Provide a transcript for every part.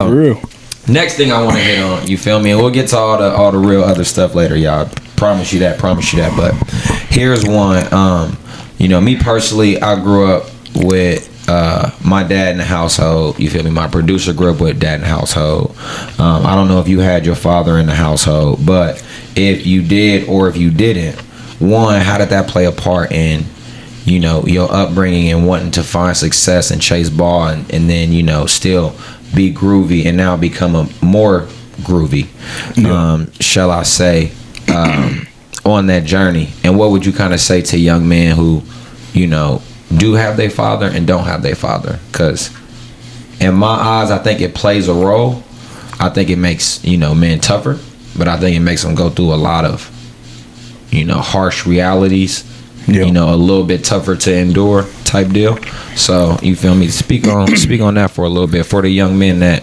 For real. Next thing I want to hit on, you feel me? And we'll get to all the real other stuff later, y'all. Promise you that. But here's one. Me personally, I grew up with my dad in the household. You feel me? My producer grew up with dad in the household. I don't know if you had your father in the household, but if you did or if you didn't, one, how did that play a part in your upbringing and wanting to find success and chase ball and then still be groovy and now become a more groovy, shall I say, on that journey? And what would you kind of say to young men who do have their father and don't have their father? Because in my eyes, I think it plays a role. I think it makes men tougher, but I think it makes them go through a lot of harsh realities. A little bit tougher to endure type deal. So you feel me? Speak on that for a little bit for the young men that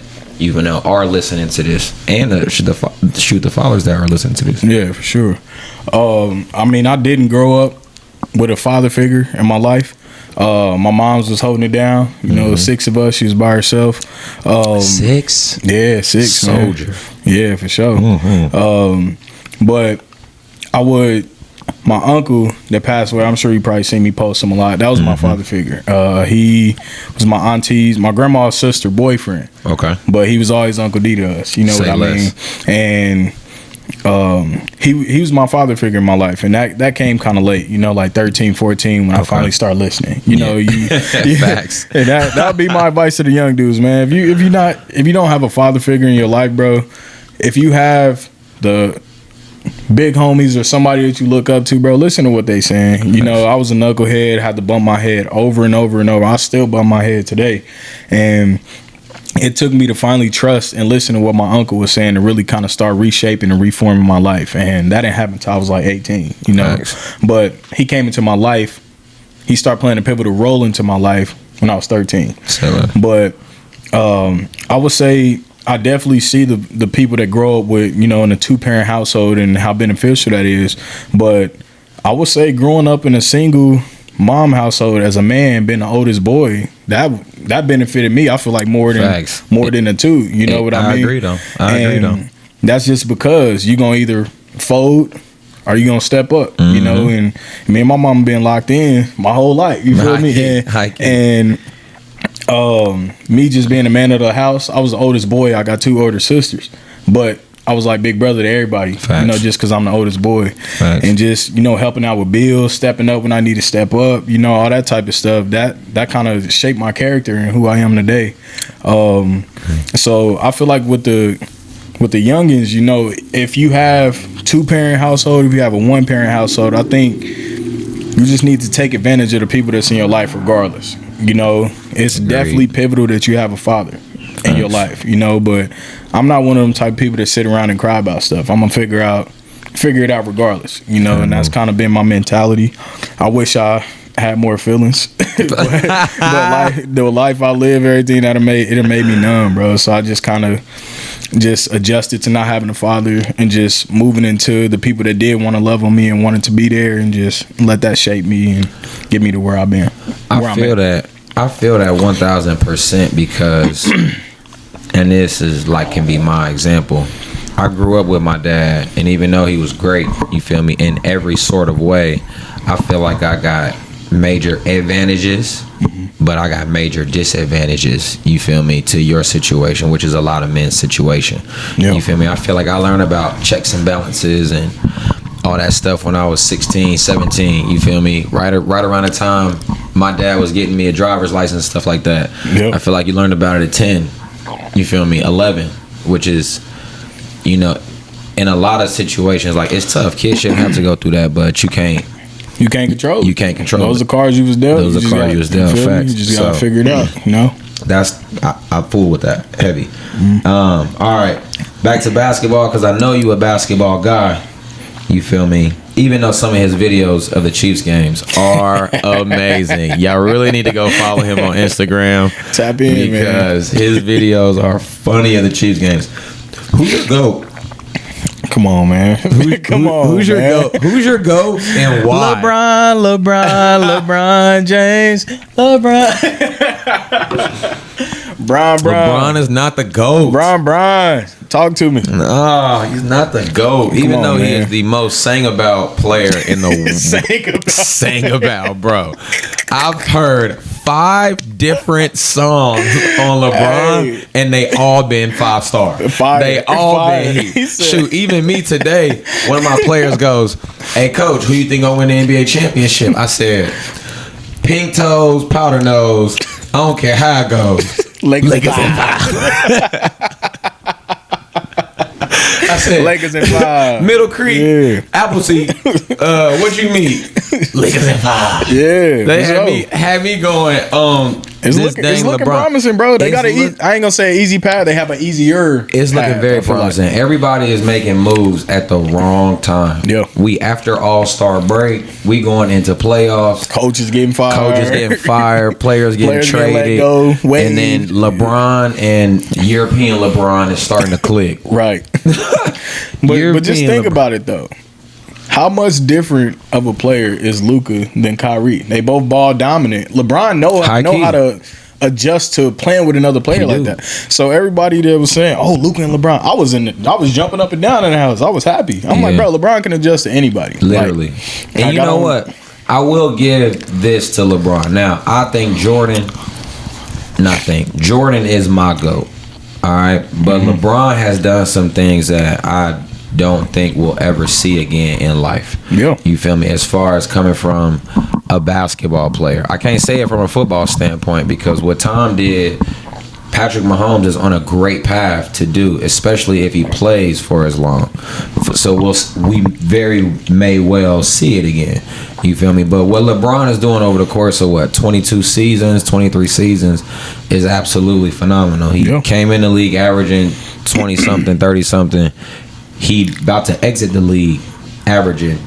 are listening to this, and the fathers that are listening to this. Yeah, for sure. I didn't grow up with a father figure in my life. My mom's was holding it down. Six of us. She was by herself. Six. Yeah, six. Soldier. Man. Yeah, for sure. But my uncle that passed away, I'm sure you probably seen me post him a lot. That was my father figure. He was my grandma's sister boyfriend. Okay. But he was always Uncle D to us. You know what I mean? And he was my father figure in my life. And that came kind of late, like 13, 14 when I finally started listening. Facts. And that would be my advice to the young dudes, man. If you don't have a father figure in your life, bro, if you have the big homies or somebody that you look up to, bro, listen to what they saying. I was a knucklehead, had to bump my head over and over and over. I still bump my head today. And it took me to finally trust and listen to what my uncle was saying to really kind of start reshaping and reforming my life. And that didn't happen until I was like 18, Nice. But he came into my life. He started playing a pivotal role into my life when I was 13. But I would say I definitely see the people that grow up with, in a 2-parent household and how beneficial that is. But I would say growing up in a single mom household as a man, being the oldest boy, that benefited me. I feel like more than the two. You know what I mean? I agree though. That's just because you're gonna either fold or you gonna step up. And me and my mom been locked in my whole life. You feel me? And me just being a man of the house, I was the oldest boy. I got 2 older sisters, but I was like big brother to everybody. Facts. Just because I'm the oldest boy. Facts. And just helping out with bills, stepping up when I need to step up, all that type of stuff. That kind of shaped my character and who I am today. So I feel like with the youngins, if you have 2-parent household, if you have a 1-parent household, I think you just need to take advantage of the people that's in your life regardless. It's definitely pivotal that you have a father in your life, but I'm not one of them type of people that sit around and cry about stuff. I'm gonna figure it out regardless, and that's kind of been my mentality. I wish I had more feelings, but the life I live, everything that it made me numb, bro. So I just kind of adjusted to not having a father and just moving into the people that did want to love on me and wanted to be there and just let that shape me and get me to where I've been. I feel that 1000% because, and this is can be my example. I grew up with my dad, and even though he was great, you feel me, in every sort of way, I feel like I got major advantages, but I got major disadvantages, you feel me, to your situation, which is a lot of men's situation. Yep. You feel me? I feel like I learned about checks and balances and all that stuff when I was 16, 17, you feel me? Right around the time my dad was getting me a driver's license, stuff like that. Yep. I feel like you learned about it at 10, you feel me, 11, which is, in a lot of situations, it's tough. Kids shouldn't have to go through that, but you can't control it. You can't control Those it. are cards you was dealt. Those are cards you was dealt. Facts. You just gotta figure it out, I fool with that heavy. All right, back to basketball, because I know you a basketball guy. You feel me? Even though some of his videos of the Chiefs games are amazing. Y'all really need to go follow him on Instagram. Tap in, because his videos are funny of the Chiefs games. Who's your GOAT? Come on, man. Who's your GOAT? Who's your GOAT and why? LeBron James. LeBron. Bron. LeBron is not the GOAT. Bron. Talk to me. No, he's not the GOAT. Even though he is the most sang about player in the sang about, bro. I've heard 5 different songs on LeBron, and they all been 5-star. They all been heat. Shoot, even me today, one of my players goes, "Hey, coach, who you think gonna win the NBA championship?" I said, "Pink toes, powder nose. I don't care how it goes. Lakers in 5. I said Lakers in 5. Middle Creek, Appleseed. What you mean? Lakers in 5. Yeah, they had me going. It's looking promising, bro. They got I ain't gonna say an easy path. They have an easier. It's looking path, very promising. Like. Everybody is making moves at the wrong time. Yeah. We after All-Star break, we going into playoffs. Coaches getting fired. Players getting traded. And then LeBron and European LeBron is starting to click. Right. but just think about it though. How much different of a player is Luka than Kyrie? They both ball dominant. LeBron know how to adjust to playing with another player like that. So everybody that was saying, "Oh, Luka and LeBron," I was jumping up and down in the house. I was happy. I'm like, bro, LeBron can adjust to anybody. Literally. Like, and you know what? I will give this to LeBron. Now, I think Jordan is my GOAT. All right, but LeBron has done some things that I don't think we'll ever see again in life. Yeah. You feel me? As far as coming from a basketball player. I can't say it from a football standpoint because what Tom did, Patrick Mahomes is on a great path to do, especially if he plays for as long. So we very may well see it again. You feel me? But what LeBron is doing over the course of 22 seasons, 23 seasons is absolutely phenomenal. He came in the league averaging 20-something, 30-something. He about to exit the league averaging,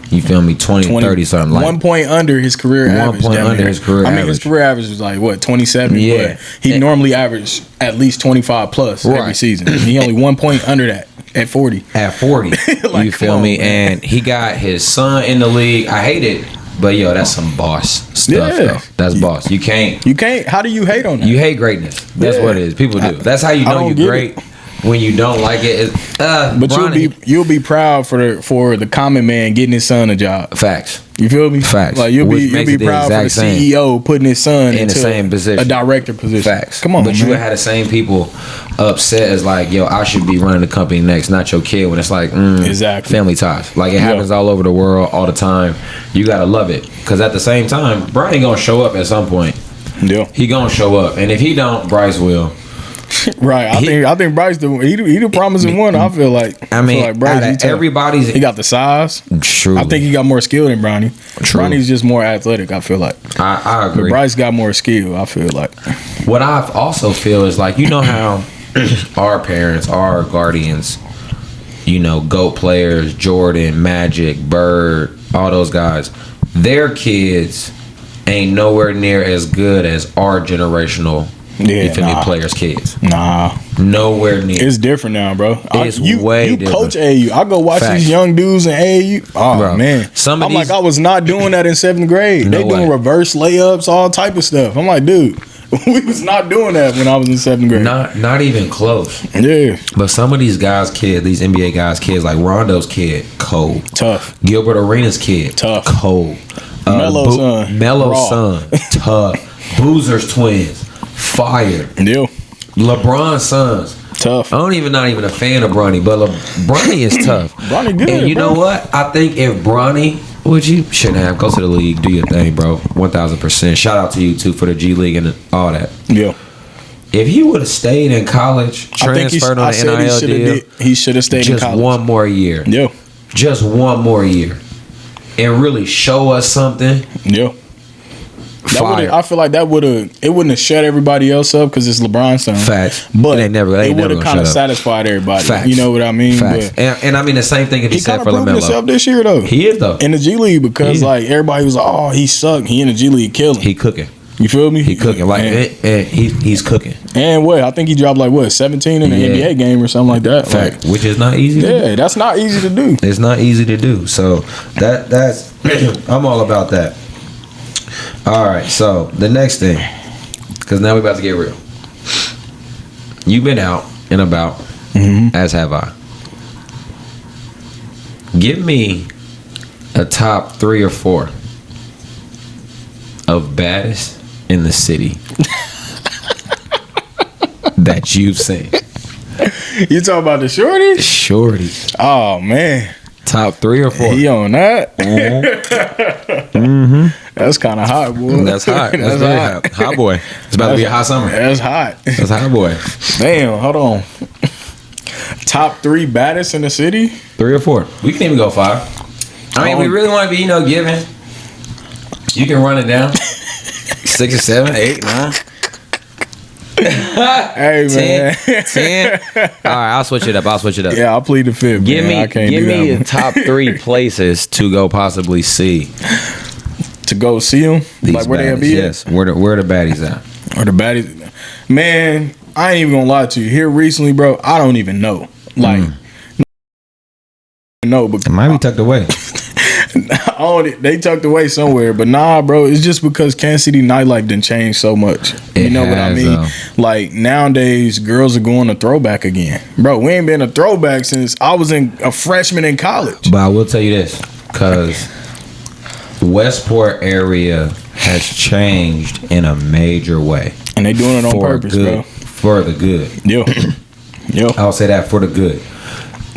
you feel me, 20 30 something. Like 1 point under his career average. 1 point under his career average. I mean, his career average was like, 27? Yeah. But he normally averaged at least 25 plus every season. He only 1 point under that at 40. At 40. Like, you feel me? Man. And he got his son in the league. I hate it. But that's some boss stuff. Though. That's boss. You can't. How do you hate on that? You hate greatness. That's what it is. People do. That's how you know you're great. When you don't like it, but you'll be proud for the common man getting his son a job. Facts. You feel me? Facts. Like you'll be proud for the CEO putting his son in the same position, a director position. Facts. Come on, but you had the same people upset as like, yo, I should be running the company next, not your kid. When it's like, exactly, family ties. Like it happens all over the world all the time. You gotta love it because at the same time, Brian gonna show up at some point. Yeah, he gonna show up, and if he don't, Bryce will. Right, I think Bryce he the promising one. I feel like Bryce, everybody's he got the size. True, I think he got more skill than Bronny. True. Bronny's just more athletic. I feel like I agree. But Bryce got more skill. I feel like what I also feel is like how our parents, our guardians, GOAT players, Jordan, Magic, Bird, all those guys, their kids ain't nowhere near as good as our generational. Players' kids. Nowhere near. It's different now, bro. It's way different. You coach AAU. I go watch these young dudes in AAU. Oh, bro, man. I'm like, I was not doing that in 7th grade. They doing reverse layups, all type of stuff. I'm like, dude, we was not doing that when I was in 7th grade. Not even close. Yeah. But some of these guys' kids, these NBA guys' kids, like Rondo's kid, cold. Tough. Gilbert Arenas' kid, tough. Cold. Melo's son, tough. Boozer's twins. Fire. Yeah. LeBron's sons. Tough. I'm not even a fan of Bronny, but Bronny is tough. Bronny good. And you know what? I think if Bronny, which you shouldn't have, go to the league, do your thing, bro. 1000%. Shout out to you too for the G League and all that. Yeah. If he would have stayed in college, transferred on the NIL deal, he should have stayed in college. Just one more year. Yeah. Just one more year. And really show us something. Yeah. I feel like it wouldn't have shut everybody else up because it's LeBron's son. Facts. But it would have kind of satisfied everybody. Facts. You know what I mean? Facts. But and I mean the same thing can be said for LaMelo. He kind of proved himself this year though. He is though. In the G League because like everybody was like, oh, he sucked. He in the G League killing. He cooking. You feel me? He cooking he's cooking. And I think he dropped 17 in the NBA game or something like that. Fact. Which is not easy. That's not easy to do. It's not easy to do. So that's I'm all about that. All right, so the next thing, because now we're about to get real. You've been out and about, as have I. Give me a top 3 or 4 of baddest in the city that you've seen. You talking about the shorties? Shorties. Oh man. Top 3 or 4. He on that? That's kind of hot, boy. That's hot. That's very hot. Hot boy. It's about to be a hot summer. That's hot. That's hot boy. Damn, hold on. Top 3 baddest in the city? 3 or 4. We can even go 5. I mean, we really want to be, giving. You can run it down. 6 or 7, 8, 9. Hey, man. 10. All right, I'll switch it up. Yeah, I'll plead the fifth. Give me the top 3 places to go possibly see. To go see them? Like where they be at? Yes. Where the baddies at? Where the baddies? Man, I ain't even gonna lie to you. Here recently, bro, I don't even know. Like, no, but it might be tucked away. They tucked away somewhere, but nah, bro. It's just because Kansas City nightlife done changed so much. You know what I mean? Like nowadays, girls are going to throwback again, bro. We ain't been a throwback since I was a freshman in college. But I will tell you this, because Westport area has changed in a major way, and they doing it on purpose, bro. For the good. Yo. I'll say that, for the good.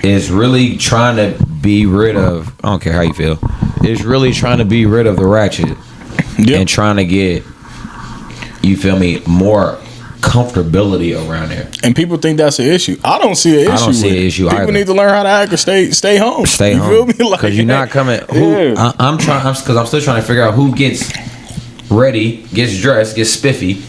It's really trying to be rid of, I don't care how you feel, it's really trying to be rid of the ratchet and trying to get, you feel me, more comfortability around there. And people think that's an issue. I don't see an issue. I don't see an issue either. People need to learn how to act or stay home. Stay home. You feel me? Because you're not coming. I'm still trying to figure out who gets ready, gets dressed, gets spiffy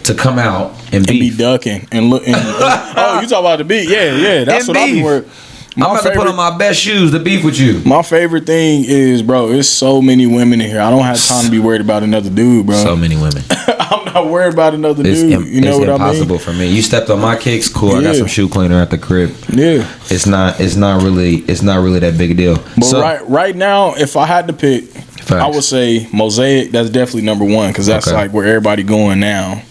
to come out and be ducking and look. Oh, you talk about the beat? Yeah. That's what I'm worried. I'm about to put on my best shoes to beef with you. My favorite thing is, bro, there's so many women in here. I don't have time to be worried about another dude, bro. So many women. I'm not worried about another dude. You know what I mean? It's impossible for me. You stepped on my kicks, cool. I got some shoe cleaner at the crib. Yeah. It's not really that big a deal. But right now, if I had to pick, I would say Mosaic. That's definitely number 1 because that's like where everybody going now.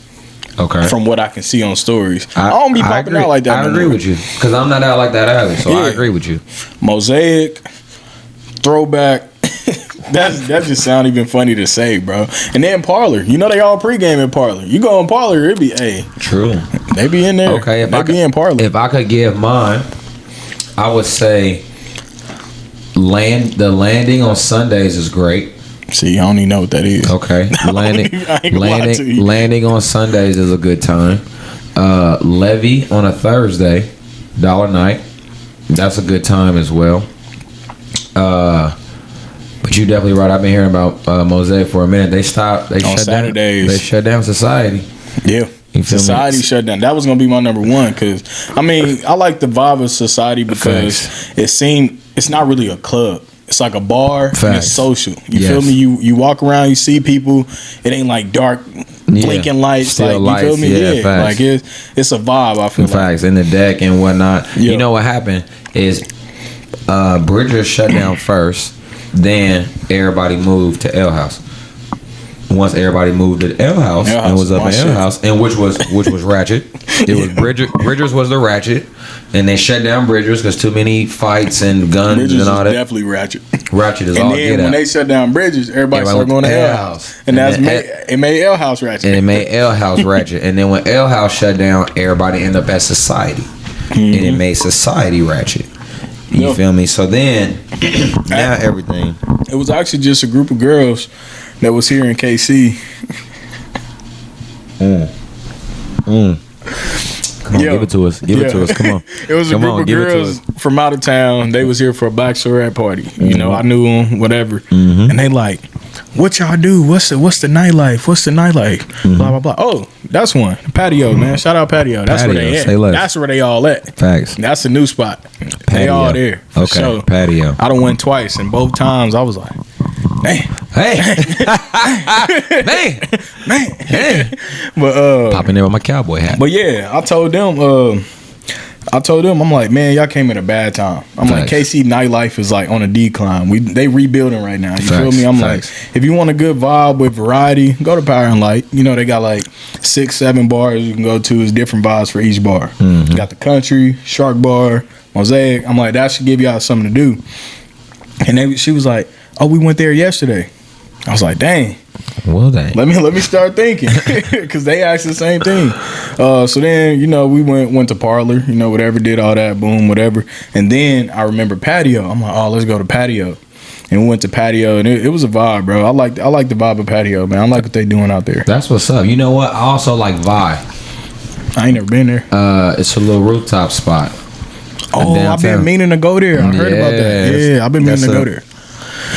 Okay. From what I can see on stories, I don't be popping out like that. I agree with you because I'm not out like that either. So I agree with you. Mosaic, throwback. that just sound even funny to say, bro. And then Parlor. You know they all pregame in Parlor. You go in Parlor, it be True. They be in there. Okay, they be in Parlor. If I could give mine, I would say the landing on Sundays is great. See, I don't even know what that is. Okay. Landing on Sundays is a good time. Levy on a Thursday, Dollar Night. That's a good time as well. But you definitely right. I've been hearing about Mosaic for a minute. They shut Saturdays. They shut down Society. Yeah. Society shut down. That was gonna be my number 1 because I like the vibe of Society because it's not really a club. It's like a bar and it's social. You feel me? You walk around, you see people. It ain't like dark blinking lights. Still like lights, you feel me? Yeah. Like it's a vibe, I feel facts. In the deck and whatnot. Yep. You know what happened is Bridger shut down first, then everybody moved to L House. Once everybody moved to L House and was up in L House, and which was ratchet. It was Bridgers was the ratchet, and they shut down Bridgers because too many fights and guns Bridgers and all that. Definitely ratchet. Ratchet is and all then get when out. they shut down Bridgers, everybody started going to L House, and it made L House ratchet. And it made L House ratchet, and then when L House shut down, everybody ended up at Society, and it made Society ratchet. You feel me? So then now everything. It was actually just a group of girls that was here in KC. Come on, give it to us. Give it to us. Come on. It was a group of girls from out of town. They was here for a bachelorette party. You know, I knew them, whatever. And they like, what y'all do? What's the nightlife? What's the nightlife? Blah, blah, blah. Oh, that's one. Patio, man. Shout out Patio. That's where they at. That's where they all at. Facts. That's the new spot. Patio. They all there. Okay. Sure. Patio. I done went twice, and both times I was like, man. But popping there with my cowboy hat. But yeah, I told them I told them, I'm like, man, y'all came at a bad time. I'm like, KC nightlife is like on a decline. They rebuilding right now. You feel me? I'm like, if you want a good vibe with variety, go to Power and Light. You know, they got like 6-7 bars you can go to. It's different vibes for each bar. Mm-hmm. Got the country, shark bar, mosaic. I'm like, that should give y'all something to do. And she was like, oh, we went there yesterday. I was like, dang. Well, dang. Let me start thinking, because they asked the same thing. So then, you know, we went to Parlor, you know, whatever, did all that, boom, whatever. And then I remember Patio. I'm like, oh, let's go to Patio. And we went to Patio, and it was a vibe, bro. I like the vibe of Patio, man. I like what they doing out there. That's what's up. You know what? I also like Vi. I ain't never been there. It's a little rooftop spot. Oh, I've been meaning to go there. I heard about that. Yeah, I've been meaning to go there.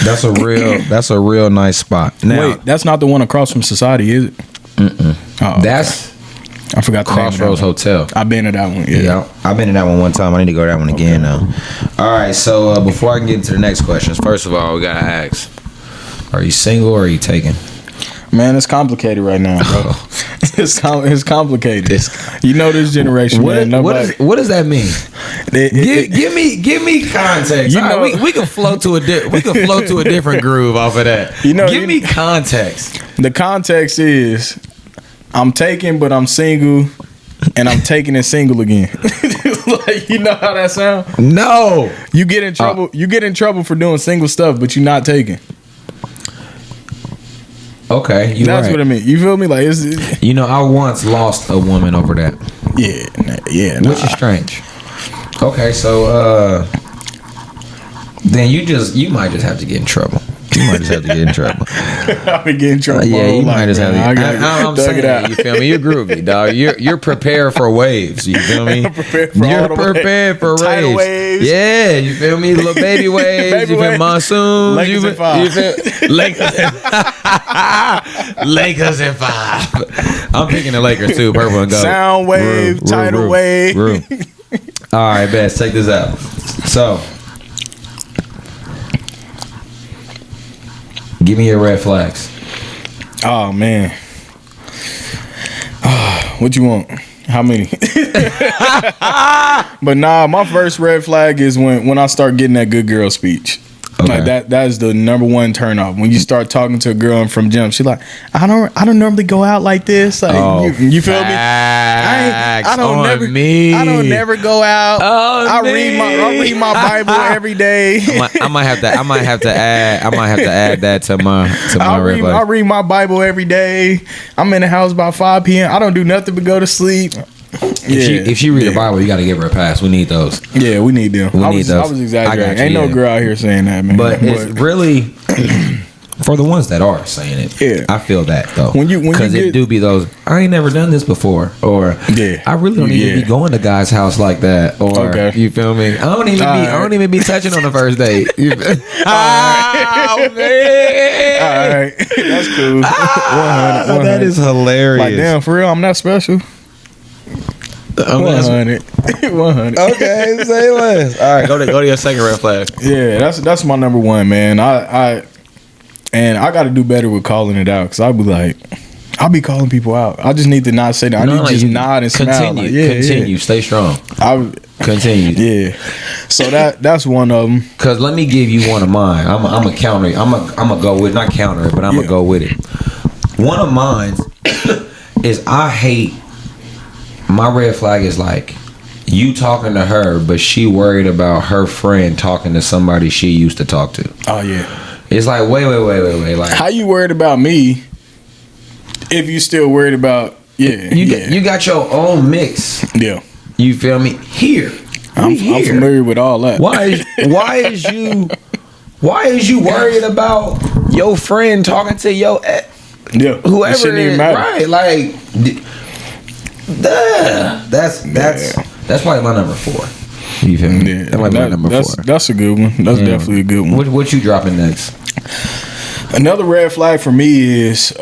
That's a real nice spot. Now, wait, that's not the one across from Society, is it? Oh, that's I forgot the Crossroads Hotel. I've been to that one. Yeah, I've been to that one time. I need to go to that one again now. All right, so before I can get into the next questions, first of all, we gotta ask: are you single or are you taken? Man, it's complicated right now, bro. It's complicated. You know this generation, man. What does that mean? Give me context. You know, we can flow to a different groove off of that. You know, give me context. The context is, I'm taken, but I'm single, and I'm taken and single again. Like, you know how that sounds? No. You get in trouble. You get in trouble for doing single stuff, but you're not taken. Okay, that's right. What I mean. You feel me? Like, it's you know, I once lost a woman over that. Yeah, which is strange. Okay, so then you might just have to get in trouble. You might just have to get in trouble. I've been getting in trouble. Yeah, you might just have to. I'm saying, it out. You feel me? You're groovy, dog. You're prepared for waves. You feel me? You're prepared for waves. Yeah, you feel me? Little baby waves. You've been monsoons. Lakers in 5. Lakers in 5. I'm picking the Lakers too. Purple and gold. Sound wave, tidal wave. All right, Bess. Check this out. So, give me your red flags. Oh, man. What you want? How many? But nah, my first red flag is when I start getting that good girl speech. Okay. Like that is the number one turn off. When you start talking to a girl and from gym, she's like, I don't normally go out like this. Like, you feel me? I don't never go out. I read my Bible every day. I might have to add that to my red flag. I read my Bible every day. I'm in the house by 5 p.m. I don't do nothing but go to sleep. If she read the Bible, you got to give her a pass. We need those. Yeah, we need them. I was exaggerating. Ain't no girl out here saying that, man. But it's really for the ones that are saying it. Yeah, I feel that though. Because it do be those. I ain't never done this before, or I really don't even be going to guys' house like that. Or you feel me? I don't even be touching on the first date. Oh man! All right, that's cool. 100. That is hilarious. Like, damn, for real, I'm not special. 100. Okay, say less. All right, go to your second red flag. Yeah, that's my number one, man. I got to do better with calling it out, because I'll be calling people out. I just need to not say that. I need to just nod and smile. Continue. Stay strong. Continue. Yeah. So that's one of them. Cause let me give you one of mine. I'm a counter. I'm a go with, not counter it, but I'm gonna go with it. One of mine is I hate. My red flag is like you talking to her, but she worried about her friend talking to somebody she used to talk to. Oh yeah. It's like wait. Like, how you worried about me if you still worried about you got your own mix. Yeah. You feel me? Here. I'm familiar with all that. Why is you worried about your friend talking to your whoever it shouldn't even matter. Right? Like that's probably my number 4. You feel me? Yeah, that might be my number 4. That's a good one. That's definitely a good one. What you dropping next? Another red flag for me is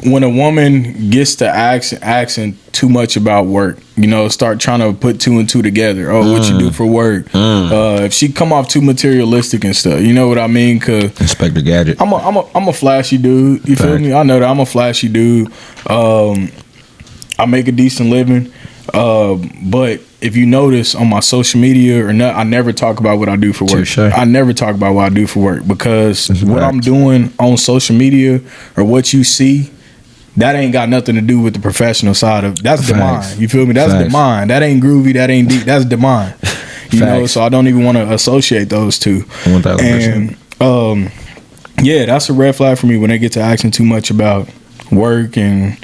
when a woman gets to asking too much about work. You know, start trying to put 2 and 2 together. Oh, what you do for work? If she come off too materialistic and stuff, you know what I mean? Cause Inspector Gadget. I'm a flashy dude. You feel me? I know that I'm a flashy dude. I make a decent living. But if you notice on my social media or not, I never talk about what I do for work. Sure. I never talk about what I do for work because That's what facts. I'm doing on social media or what you see, that ain't got nothing to do with the professional side of that's the Facts. mind. You feel me? That's the Facts. mind. That ain't groovy. That ain't deep. That's the mind. You know, Facts. so I don't even want to associate those two. 1000%. And yeah, that's a red flag for me when they get to asking too much about work and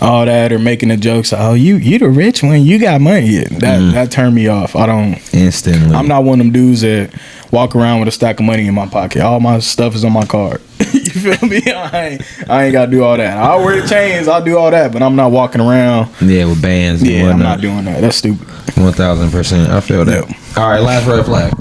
all that, or making the jokes. Oh, you the rich one. You got money. Yeah, that turned me off. I don't. Instantly. I'm not one of them dudes that walk around with a stack of money in my pocket. All my stuff is on my card. You feel me? I ain't got to do all that. I'll wear the chains. I'll do all that, but I'm not walking around. Yeah, with bands. And Yeah, I'm whatnot. not doing that. That's stupid. 1000%. I feel that. Yeah. All right, last red flag.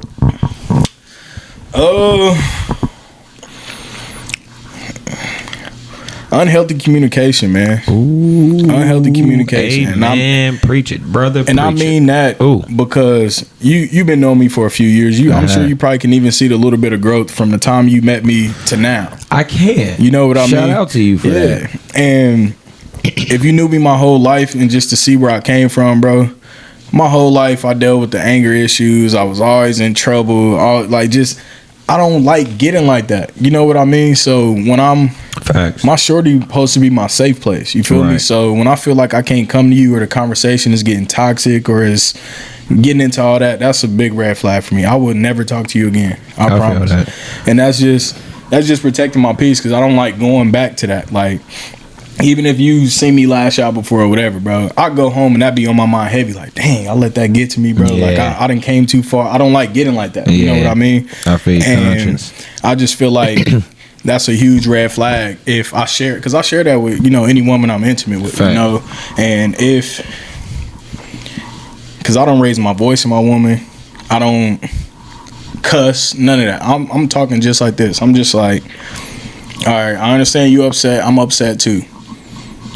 Unhealthy communication, man. Ooh, Unhealthy communication. Amen. Preach it, brother. And I mean that because you've been knowing me for a few years. I'm sure you probably can even see the little bit of growth from the time you met me to now. I can. You know what I mean? Shout out to you for that. And if you knew me my whole life and just to see where I came from, bro, my whole life I dealt with the anger issues. I was always in trouble. I don't like getting like that. You know what I mean? So when Facts. my shorty supposed to be my safe place. You feel me? Right. So when I feel like I can't come to you or the conversation is getting toxic or is getting into all that, that's a big red flag for me. I would never talk to you again. I promise. feel that. And that's just protecting my peace because I don't like going back to that. Like, even if you see me lash out before or whatever, bro, I go home and that be on my mind heavy. Like, dang, I let that get to me, bro. Yeah. Like, I done came too far. I don't like getting like that. You know what I mean? I feel your And conscience. I just feel like that's a huge red flag if I share it. Because I share that with, any woman I'm intimate with, Fact. And because I don't raise my voice in my woman. I don't cuss, none of that. I'm talking just like this. I'm just like, all right, I understand you upset. I'm upset too.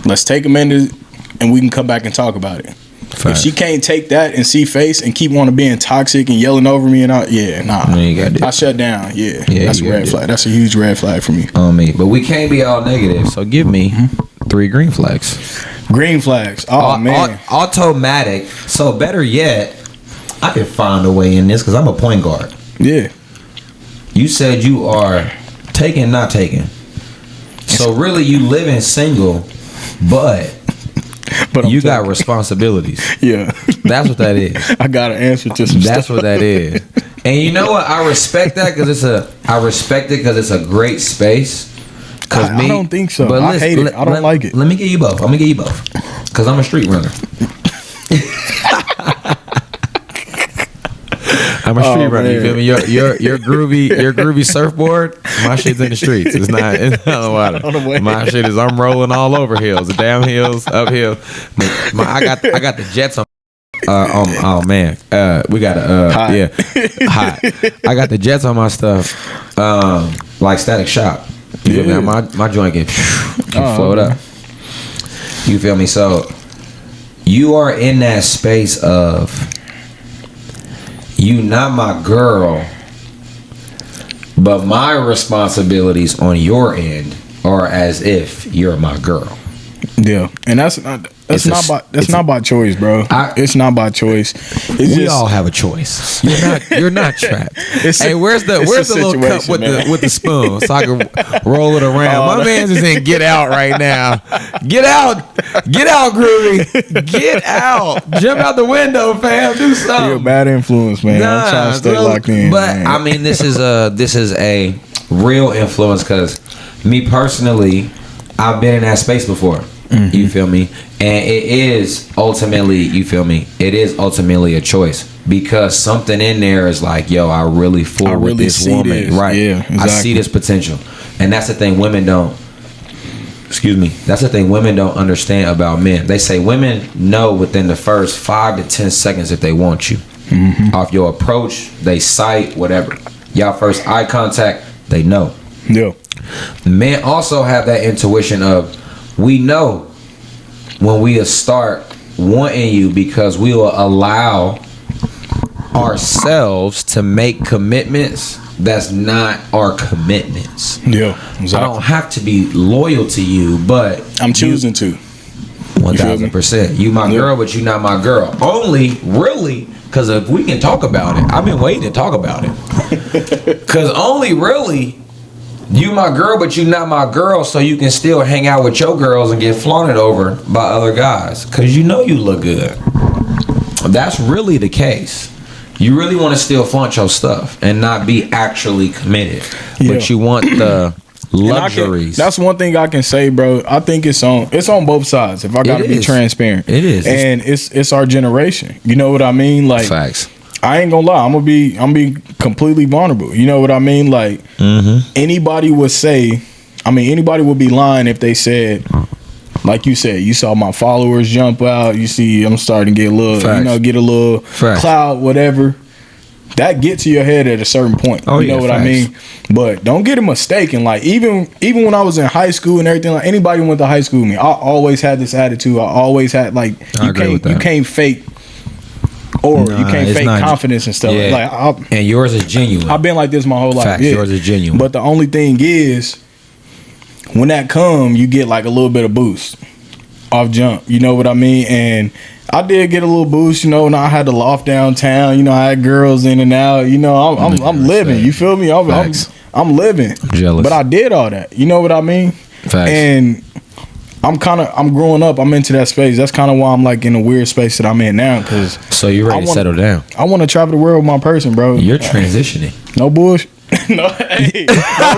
Let's take a minute and we can come back and talk about it. Fact. If she can't take that and see face and keep wanting to being toxic and yelling over me nah. You gotta do I shut down. Yeah, Yeah, that's a you gotta red do flag. That's a huge red flag for me. On me. But we can't be all negative. So give me 3 green flags. Green flags. Oh man. Automatic. So better yet, I can find a way in this because I'm a point guard. Yeah. You said you are taken, not taken. So really, you living single, but I'm you got taking- responsibilities. Yeah. That's what that is. I got an answer to some That's stuff. what that is. And you know what? I respect that because it's a great space. I don't think so. I hate it. I don't like it. Let me get you both. I'm gonna get you both because I'm a street runner. I'm a street runner. You feel me? Your groovy surfboard. My shit's in the streets. It's not on the water. My shit is I'm rolling all over hills, down hills, up hills. I got the jets on. Oh man, we got Hot. hot. I got the jets on my stuff, like Static Shock. You feel me? Yeah. My joint get float up. You feel me? So you are in that space of you not my girl, but my responsibilities on your end are as if you're my girl. Yeah, and that's not by choice, bro. It's not by choice. We all have a choice. You're not trapped. Hey, where's the little cup with the spoon so I can roll it around? My man's is in get out right now. Get out, Groovy. Get out. Jump out the window, fam. Do something. You're a bad influence, man. I'm trying to stay locked in. But man. I mean, this is a real influence because me personally, I've been in that space before. Mm-hmm. You feel me? And it is ultimately, you feel me? It is ultimately a choice because something in there is like, yo, I really with this woman, this. right? Yeah, exactly. I see this potential, and that's the thing women don't. Excuse me. That's the thing women don't understand about men. They say women know within the first 5 to 10 seconds if they want you. Mm-hmm. Off your approach, they sight, whatever. Y'all first eye contact, they know. Yeah. Men also have that intuition of we know when we start wanting you because we will allow ourselves to make commitments that's not our commitments. Yeah, exactly. I don't have to be loyal to you, but I'm choosing to. 1,000%. You my girl, but you not my girl. Only really because if we can talk about it, I've been waiting to talk about it. Because only really. You my girl, but you not my girl, so you can still hang out with your girls and get flaunted over by other guys. Because you know you look good. That's really the case. You really want to still flaunt your stuff and not be actually committed. Yeah. But you want the luxuries. That's one thing I can say, bro. I think it's on both sides, if I got to be transparent. It is. And it's our generation. You know what I mean? Like, facts. I ain't gonna lie, I'm be completely vulnerable. You know what I mean? Like, anybody would be lying if they said, like you said, you saw my followers jump out, you see I'm starting to get a little, clout, whatever. That gets to your head at a certain point. You know what I mean? But don't get it mistaken. Like, even when I was in high school and everything, like, anybody who went to high school with me, I always had this attitude. I always had, like, you can't fake. Or you can't fake confidence and stuff. Yeah. Like, and yours is genuine. I've been like this my whole life. Facts, yours is genuine. But the only thing is, when that come, you get like a little bit of boost off jump. You know what I mean? And I did get a little boost. You know, and I had the loft downtown. You know, I had girls in and out. You know, I'm living. You feel me? I'm living. I'm jealous. But I did all that. You know what I mean? Facts. And I'm growing up. I'm into that space. That's kind of why I'm like in a weird space that I'm in now. Cause so you're ready to settle down. I want to travel the world with my person, bro. You're transitioning. No bullshit. No, hey, no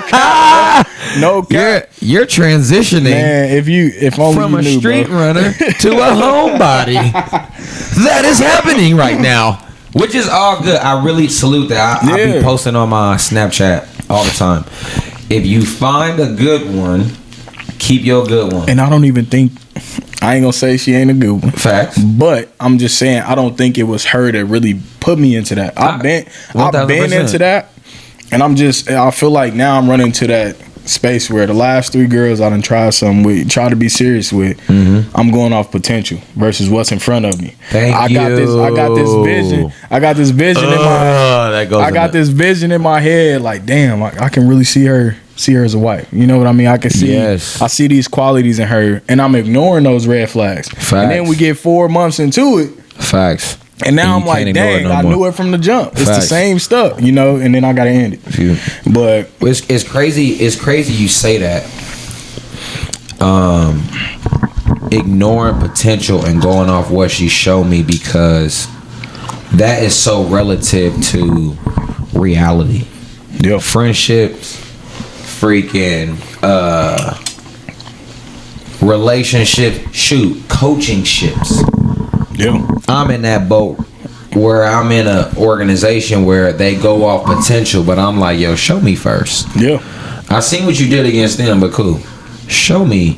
cap. No cap. You're transitioning. Man, if only from you knew, a street bro. runner to a homebody. That is happening right now, which is all good. I really salute that. I be posting on my Snapchat all the time. If you find a good one, keep your good one. And I don't even think, I ain't gonna say she ain't a good one. Facts. But I'm just saying, I don't think it was her that really put me into that. I've been into that, and I feel like now I'm running to that space where the last 3 girls I done tried something with, try to be serious with, I'm going off potential versus what's in front of me. I got this vision in my this vision in my head, like, damn, I can really see her as a wife. You know what I mean? I can see I see these qualities in her, and I'm ignoring those red flags. Facts. And then we get 4 months into it. Facts. And now I'm like, dang, I knew it from the jump. It's the same stuff, you know, and then I gotta end it. But it's crazy you say that. Ignoring potential and going off what she showed me, because that is so relative to reality. Yeah. Friendships, freaking relationship, coaching ships. Yeah. I'm in that boat where I'm in an organization where they go off potential, but I'm like, yo, show me first. Yeah. I seen what you did against them, but cool. Show me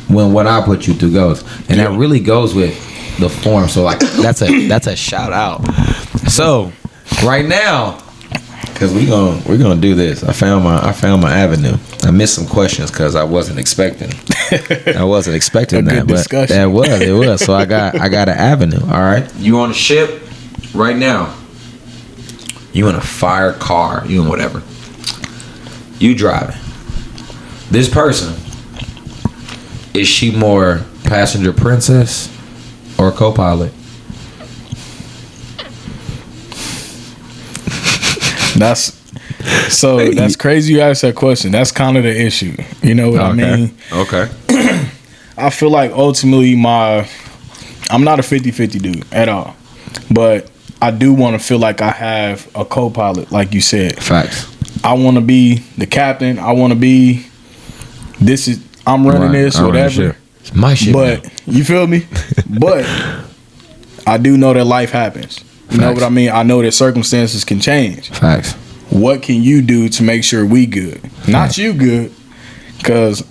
when what I put you through goes. And that really goes with the form. So like that's a shout out. So right now, because we're gonna do this. I found my avenue. I missed some questions because I wasn't expecting that, but it was. So I got an avenue. All right, you on a ship right now. You in a fire car. You in whatever. You driving. This person, is she more passenger princess or co-pilot? That's crazy you asked that question. That's kind of the issue. You know what I mean? Okay. I feel like ultimately I'm not a 50-50 dude at all. But I do want to feel like I have a co-pilot, like you said. Facts. I want to be the captain. I want to be I'm running this, whatever. It's my shit. But now. You feel me? But I do know that life happens. You know what I mean? I know that circumstances can change. Facts. What can you do to make sure we good? Not you good, because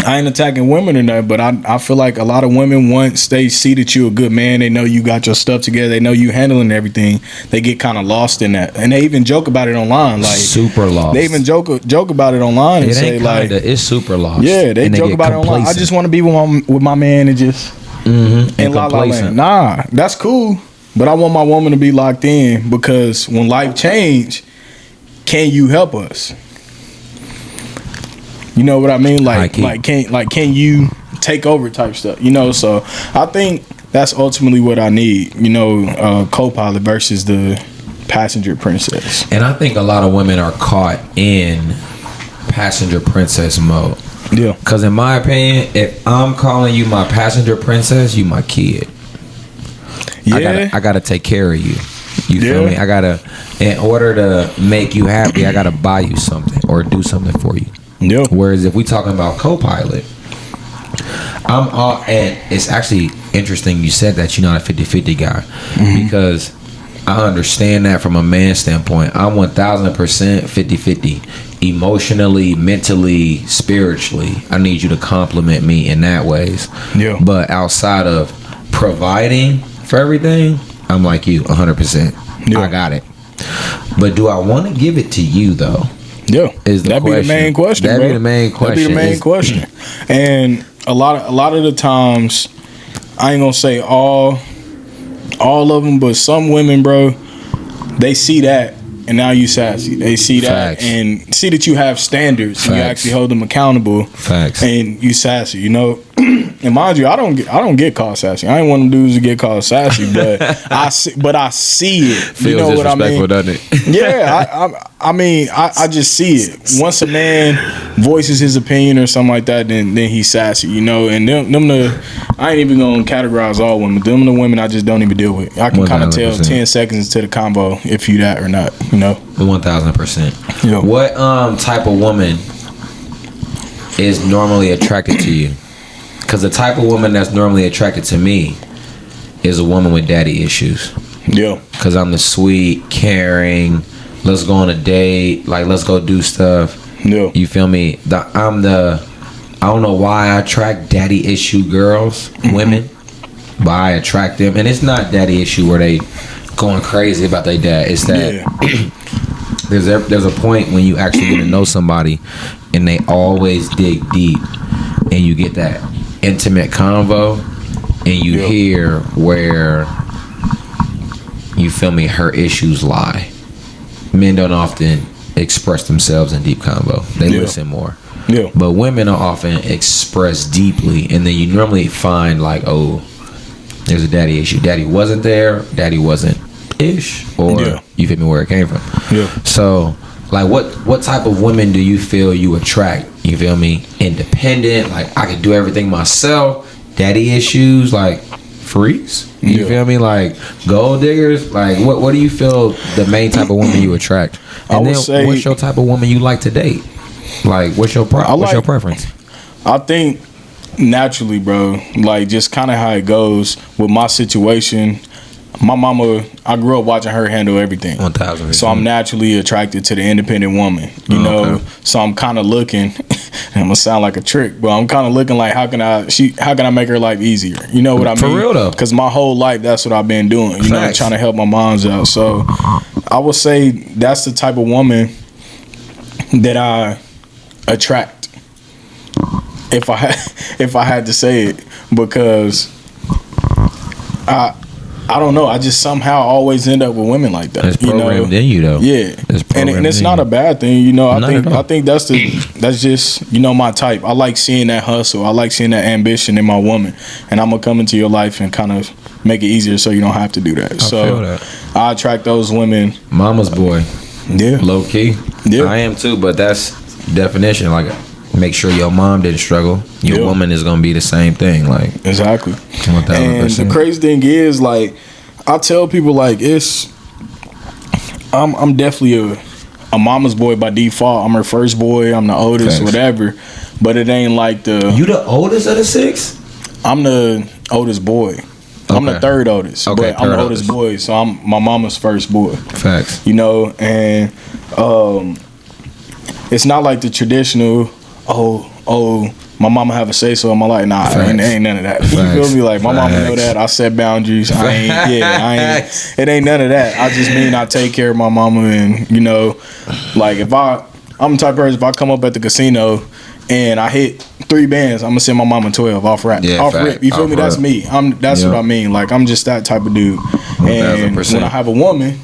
I ain't attacking women or nothing, but I feel like a lot of women, once they see that you a good man, they know you got your stuff together, they know you handling everything, they get kind of lost in that. And they even joke about it online. Like, super lost. They even joke about it online and say, like, it's super lost. Yeah, they joke about it online. I just want to be with my man and just and la la land. Nah, that's cool. But I want my woman to be locked in, because when life change, can you help us? You know what I mean? Can you take over type stuff, you know. So I think that's ultimately what I need, you know, co-pilot versus the passenger princess. And I think a lot of women are caught in passenger princess mode. Yeah. Because in my opinion, if I'm calling you my passenger princess, you my kid. Yeah. I gotta take care of you. You feel me? I gotta, in order to make you happy, I gotta buy you something or do something for you. Yeah. Whereas if we talking about co-pilot, and it's actually interesting you said that you're not a 50-50 guy, because I understand that from a man's standpoint. I'm 1000% 50-50. Emotionally, mentally, spiritually, I need you to compliment me in that ways. Yeah. But outside of providing for everything, I'm like you 100%. Yeah. I got it. But do I want to give it to you though? Yeah. Is the That'd question. be the main question. That'd bro. be the main question. That'd be the main question. And a lot of the times, I ain't gonna say all of them, but some women, bro, they see that and now you sassy. They see that and see that you have standards and you actually hold them accountable. Facts. And you sassy, you know. And mind you, I don't get called sassy. I ain't one of them dudes to get called sassy, but I see it. Feels you know what I mean? Doesn't it? Yeah, I mean, I just see it. Once a man voices his opinion or something like that, then he's sassy, you know. And them I ain't even gonna categorize all women. Them the women I just don't even deal with. I can kind of tell 10 seconds into the combo if you that or not, you know. 1000%. Yeah. What type of woman is normally attracted to you? Because the type of woman that's normally attracted to me is a woman with daddy issues. Yeah. Because I'm the sweet, caring, let's go on a date, like let's go do stuff. Yeah. You feel me? I don't know why I attract daddy issue girls, women, but I attract them. And it's not daddy issue where they going crazy about their dad. It's that there's a point when you actually get to know somebody and they always dig deep and you get that intimate convo and you hear where, you feel me, her issues lie. Men don't often express themselves in deep convo. They listen more. Yeah. But women are often expressed deeply, and then you normally find like, oh, there's a daddy issue. Daddy wasn't there. Daddy wasn't ish, or you feel me, where it came from. Yeah. So, like, what type of women do you feel you attract? You feel me? Independent, like I can do everything myself. Daddy issues, like freaks. You feel me? Like gold diggers. Like what do you feel the main type of woman you attract? And then what's your type of woman you like to date? Like what's your your preference? I think naturally, bro, like just kind of how it goes with my situation. My mama, I grew up watching her handle everything. 1000%. So I'm naturally attracted to the independent woman, you know. Okay. So I'm kind of looking. I'm gonna sound like a trick, but I'm kind of looking like how can I make her life easier? You know what I mean? For real though. Because my whole life, that's what I've been doing. You know, trying to help my moms out. So I would say that's the type of woman that I attract. If I had to say it, because I don't know. I just somehow always end up with women like that. It's programmed in you, though. Yeah, and it's not a bad thing, you know. I think that's just, you know, my type. I like seeing that hustle. I like seeing that ambition in my woman, and I'm gonna come into your life and kind of make it easier so you don't have to do that. I attract those women. Mama's boy. Yeah. Low key. Yeah. I am too, but that's definition. Like, make sure your mom didn't struggle. Your woman is gonna be the same thing. Like exactly. 1000%. And the crazy thing is, like, I tell people, like, I'm definitely a mama's boy by default. I'm her first boy. I'm the oldest, whatever. But it ain't like You the oldest of the 6? I'm the oldest boy. Okay. I'm the third oldest, but I'm the oldest boy, so I'm my mama's first boy. Facts. You know, and it's not like the traditional, my mama have a say so in my life. Nah, ain't none of that. You feel me? Like my mama know that. I set boundaries. It ain't none of that. I just mean I take care of my mama, and you know, like I'm the type of person, if I come up at the casino and I hit 3 bands, I'm gonna send my mama 12 off rip. You feel me? That's me. That's what I mean. Like I'm just that type of dude. 1000%. And when I have a woman,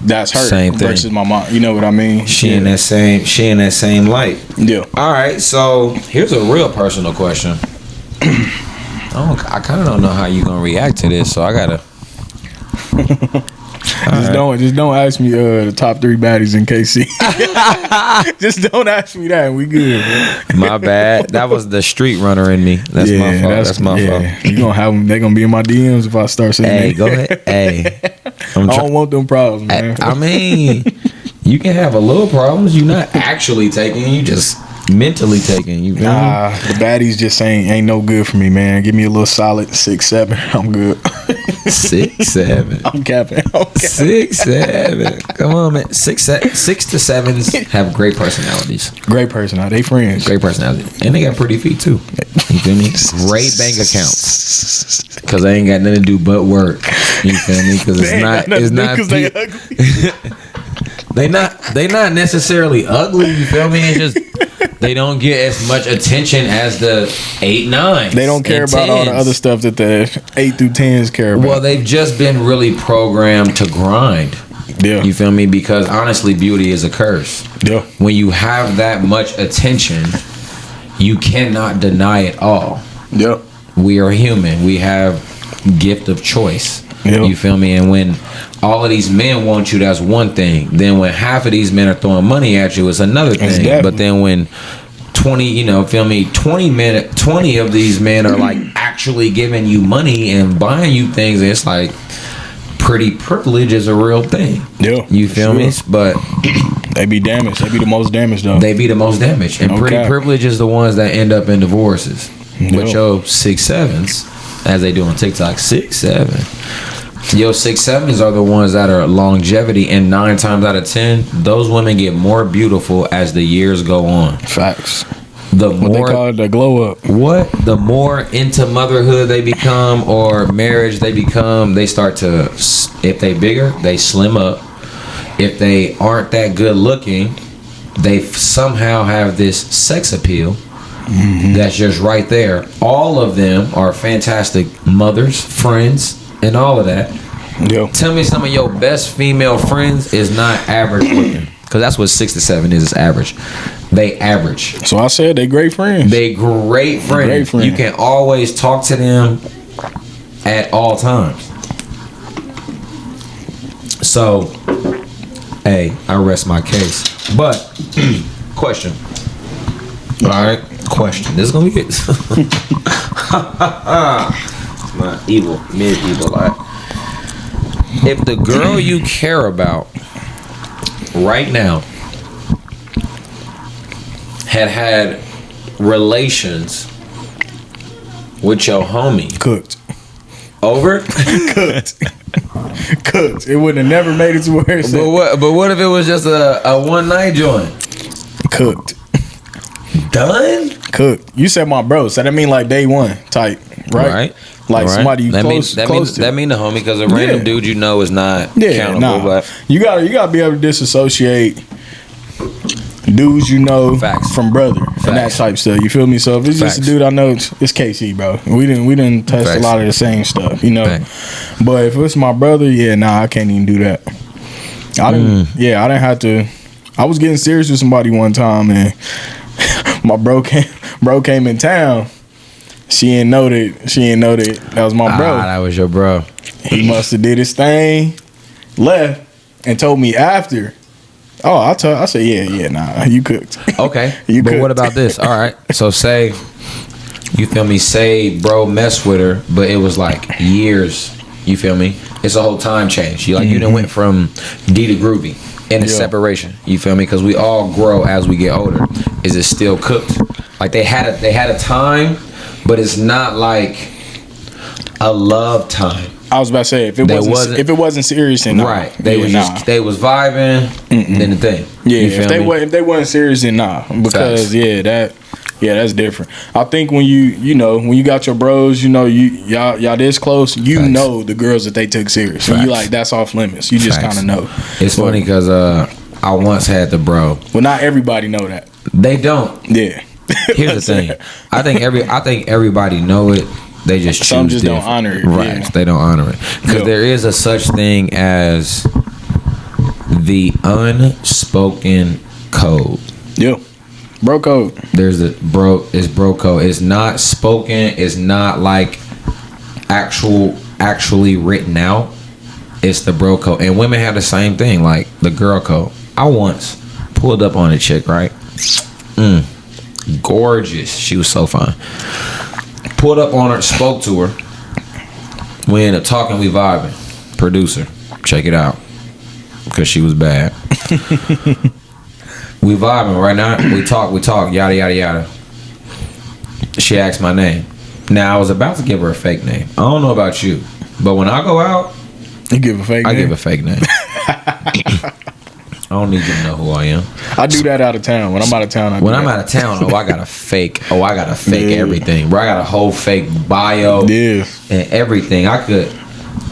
that's her same thing versus my mom. You know what I mean? She in that same light. Yeah. All right. So here's a real personal question. I kind of don't know how you gonna react to this, so I gotta. Just don't ask me the top 3 baddies in KC. Just don't ask me that. We good, man. My bad. That was the street runner in me. That's my fault. That's my fault. You gonna have them? They gonna be in my DMs if I start saying Hey, that. go ahead. Hey, I don't want them problems, man. I mean, you can have a little problems. You're not actually taking. You just mentally taking. You feel me? The baddies just ain't no good for me, man. Give me a little solid 6'7". I'm good. 6'7". I'm capping. 6'7". Come on, man. 6 to 7s have great personalities. Great personality. They friends. Great personality, and they got pretty feet too. You feel me? Great bank accounts, because they ain't got nothing to do but work. You feel me? Because it's not because they ugly. they not necessarily ugly. You feel me? It's just they don't get as much attention as the 8, 9. They don't care about all the other stuff that the 8 through 10s care about. Well, they've just been really programmed to grind. Yeah. You feel me? Because honestly, beauty is a curse. Yeah. When you have that much attention, you cannot deny it all. Yeah. We are human. We have gift of choice. Yeah. You feel me? And when all of these men want you, that's one thing. Then when half of these men are throwing money at you, it's another thing. Exactly. But then when 20 of these men are like actually giving you money and buying you things, it's like pretty privilege is a real thing. Yeah. You feel me? But they be damaged. They be the most damaged though. They be the most damaged. And pretty privilege is the ones that end up in divorces. With your 6'7s, as they do on TikTok, 6'7". Your 6'7s are the ones that are longevity, and 9 times out of 10, those women get more beautiful as the years go on. Facts. The what more they call it, the glow up. The more into motherhood they become or marriage they become, they start to, if they bigger, they slim up. If they aren't that good looking, they somehow have this sex appeal. That's just right there. All of them are fantastic mothers, friends, and all of that. Yo. Tell me some of your best female friends is not average looking, because that's what 6 to 7 is. It's average. They average. So I said they great friends. They great friends. Great friends. You can always talk to them at all times. So, hey, I rest my case. But question. All right, question. This is gonna be it. My medieval eye. If the girl you care about right now had relations with your homie, cooked, over, cooked, it would have never made it to where it's at. But what if it was just a one night joint? Cooked, done, cooked. You said my bro, so that mean like day one type, right? Like somebody you close to. That mean the homie, because a random dude you know is not countable. Nah. But you gotta be able to disassociate dudes you know from brother and that type stuff. You feel me? So if it's just a dude I know, it's KC, bro. We didn't test a lot of the same stuff, you know. But if it's my brother, I can't even do that. I didn't have to. I was getting serious with somebody one time, and my bro came in town. She didn't know that was my bro. That was your bro. He must have did his thing, left, and told me after. Oh, I said, you cooked. Okay. But what about this? All right. So say, you feel me? Say bro messed with her, but it was like years. You feel me? It's a whole time change. You done went from D to groovy in a separation. You feel me? Because we all grow as we get older. Is it still cooked? Like they had a time, but it's not like a love time. I was about to say if it wasn't serious, then right. They was vibing. Then the thing. Yeah, if they wasn't serious, then because that's different. I think when you got your bros, y'all this close, know the girls that they took serious. And you like that's off limits. You just kind of know. It's funny because I once had the bro. Well, not everybody know that. They don't. Yeah. Here's the thing. I think everybody know it. They just choose. Some just don't honor it. Right. Yeah. They don't honor it. Because there is a such thing as the unspoken code. Yeah. Bro code. There's the bro. It's bro code. It's not spoken. It's not like actually written out. It's the bro code. And women have the same thing, like the girl code. I once pulled up on a chick, right? Gorgeous. She was so fine. Pulled up on her, spoke to her. We ended up talking, we vibing. Producer, check it out. Because she was bad. We vibing right now. We talk, yada, yada, yada. She asked my name. Now, I was about to give her a fake name. I don't know about you, but when I go out, you give a fake name? I give a fake name. I don't need you to know who I am. I do that out of town. When I'm out of town, I out of town, I got a fake. I got to fake everything, bro. I got a whole fake bio and everything.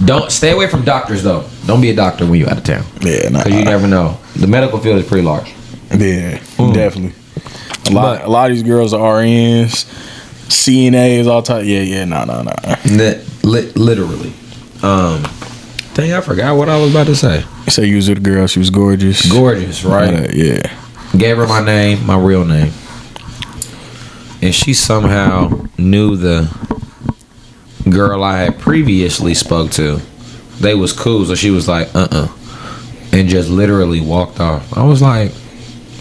Don't stay away from doctors though. Don't be a doctor when you're out of town. Yeah, because you never know. The medical field is pretty large. Yeah, definitely. A lot of these girls are RNs, CNAs, all type. Yeah, no. Literally. Dang, I forgot what I was about to say. So you was with a girl, she was gorgeous. Gorgeous, right? Yeah. Gave her my name, my real name. And she somehow knew the girl I had previously spoke to. They was cool, so she was like, and just literally walked off. I was like,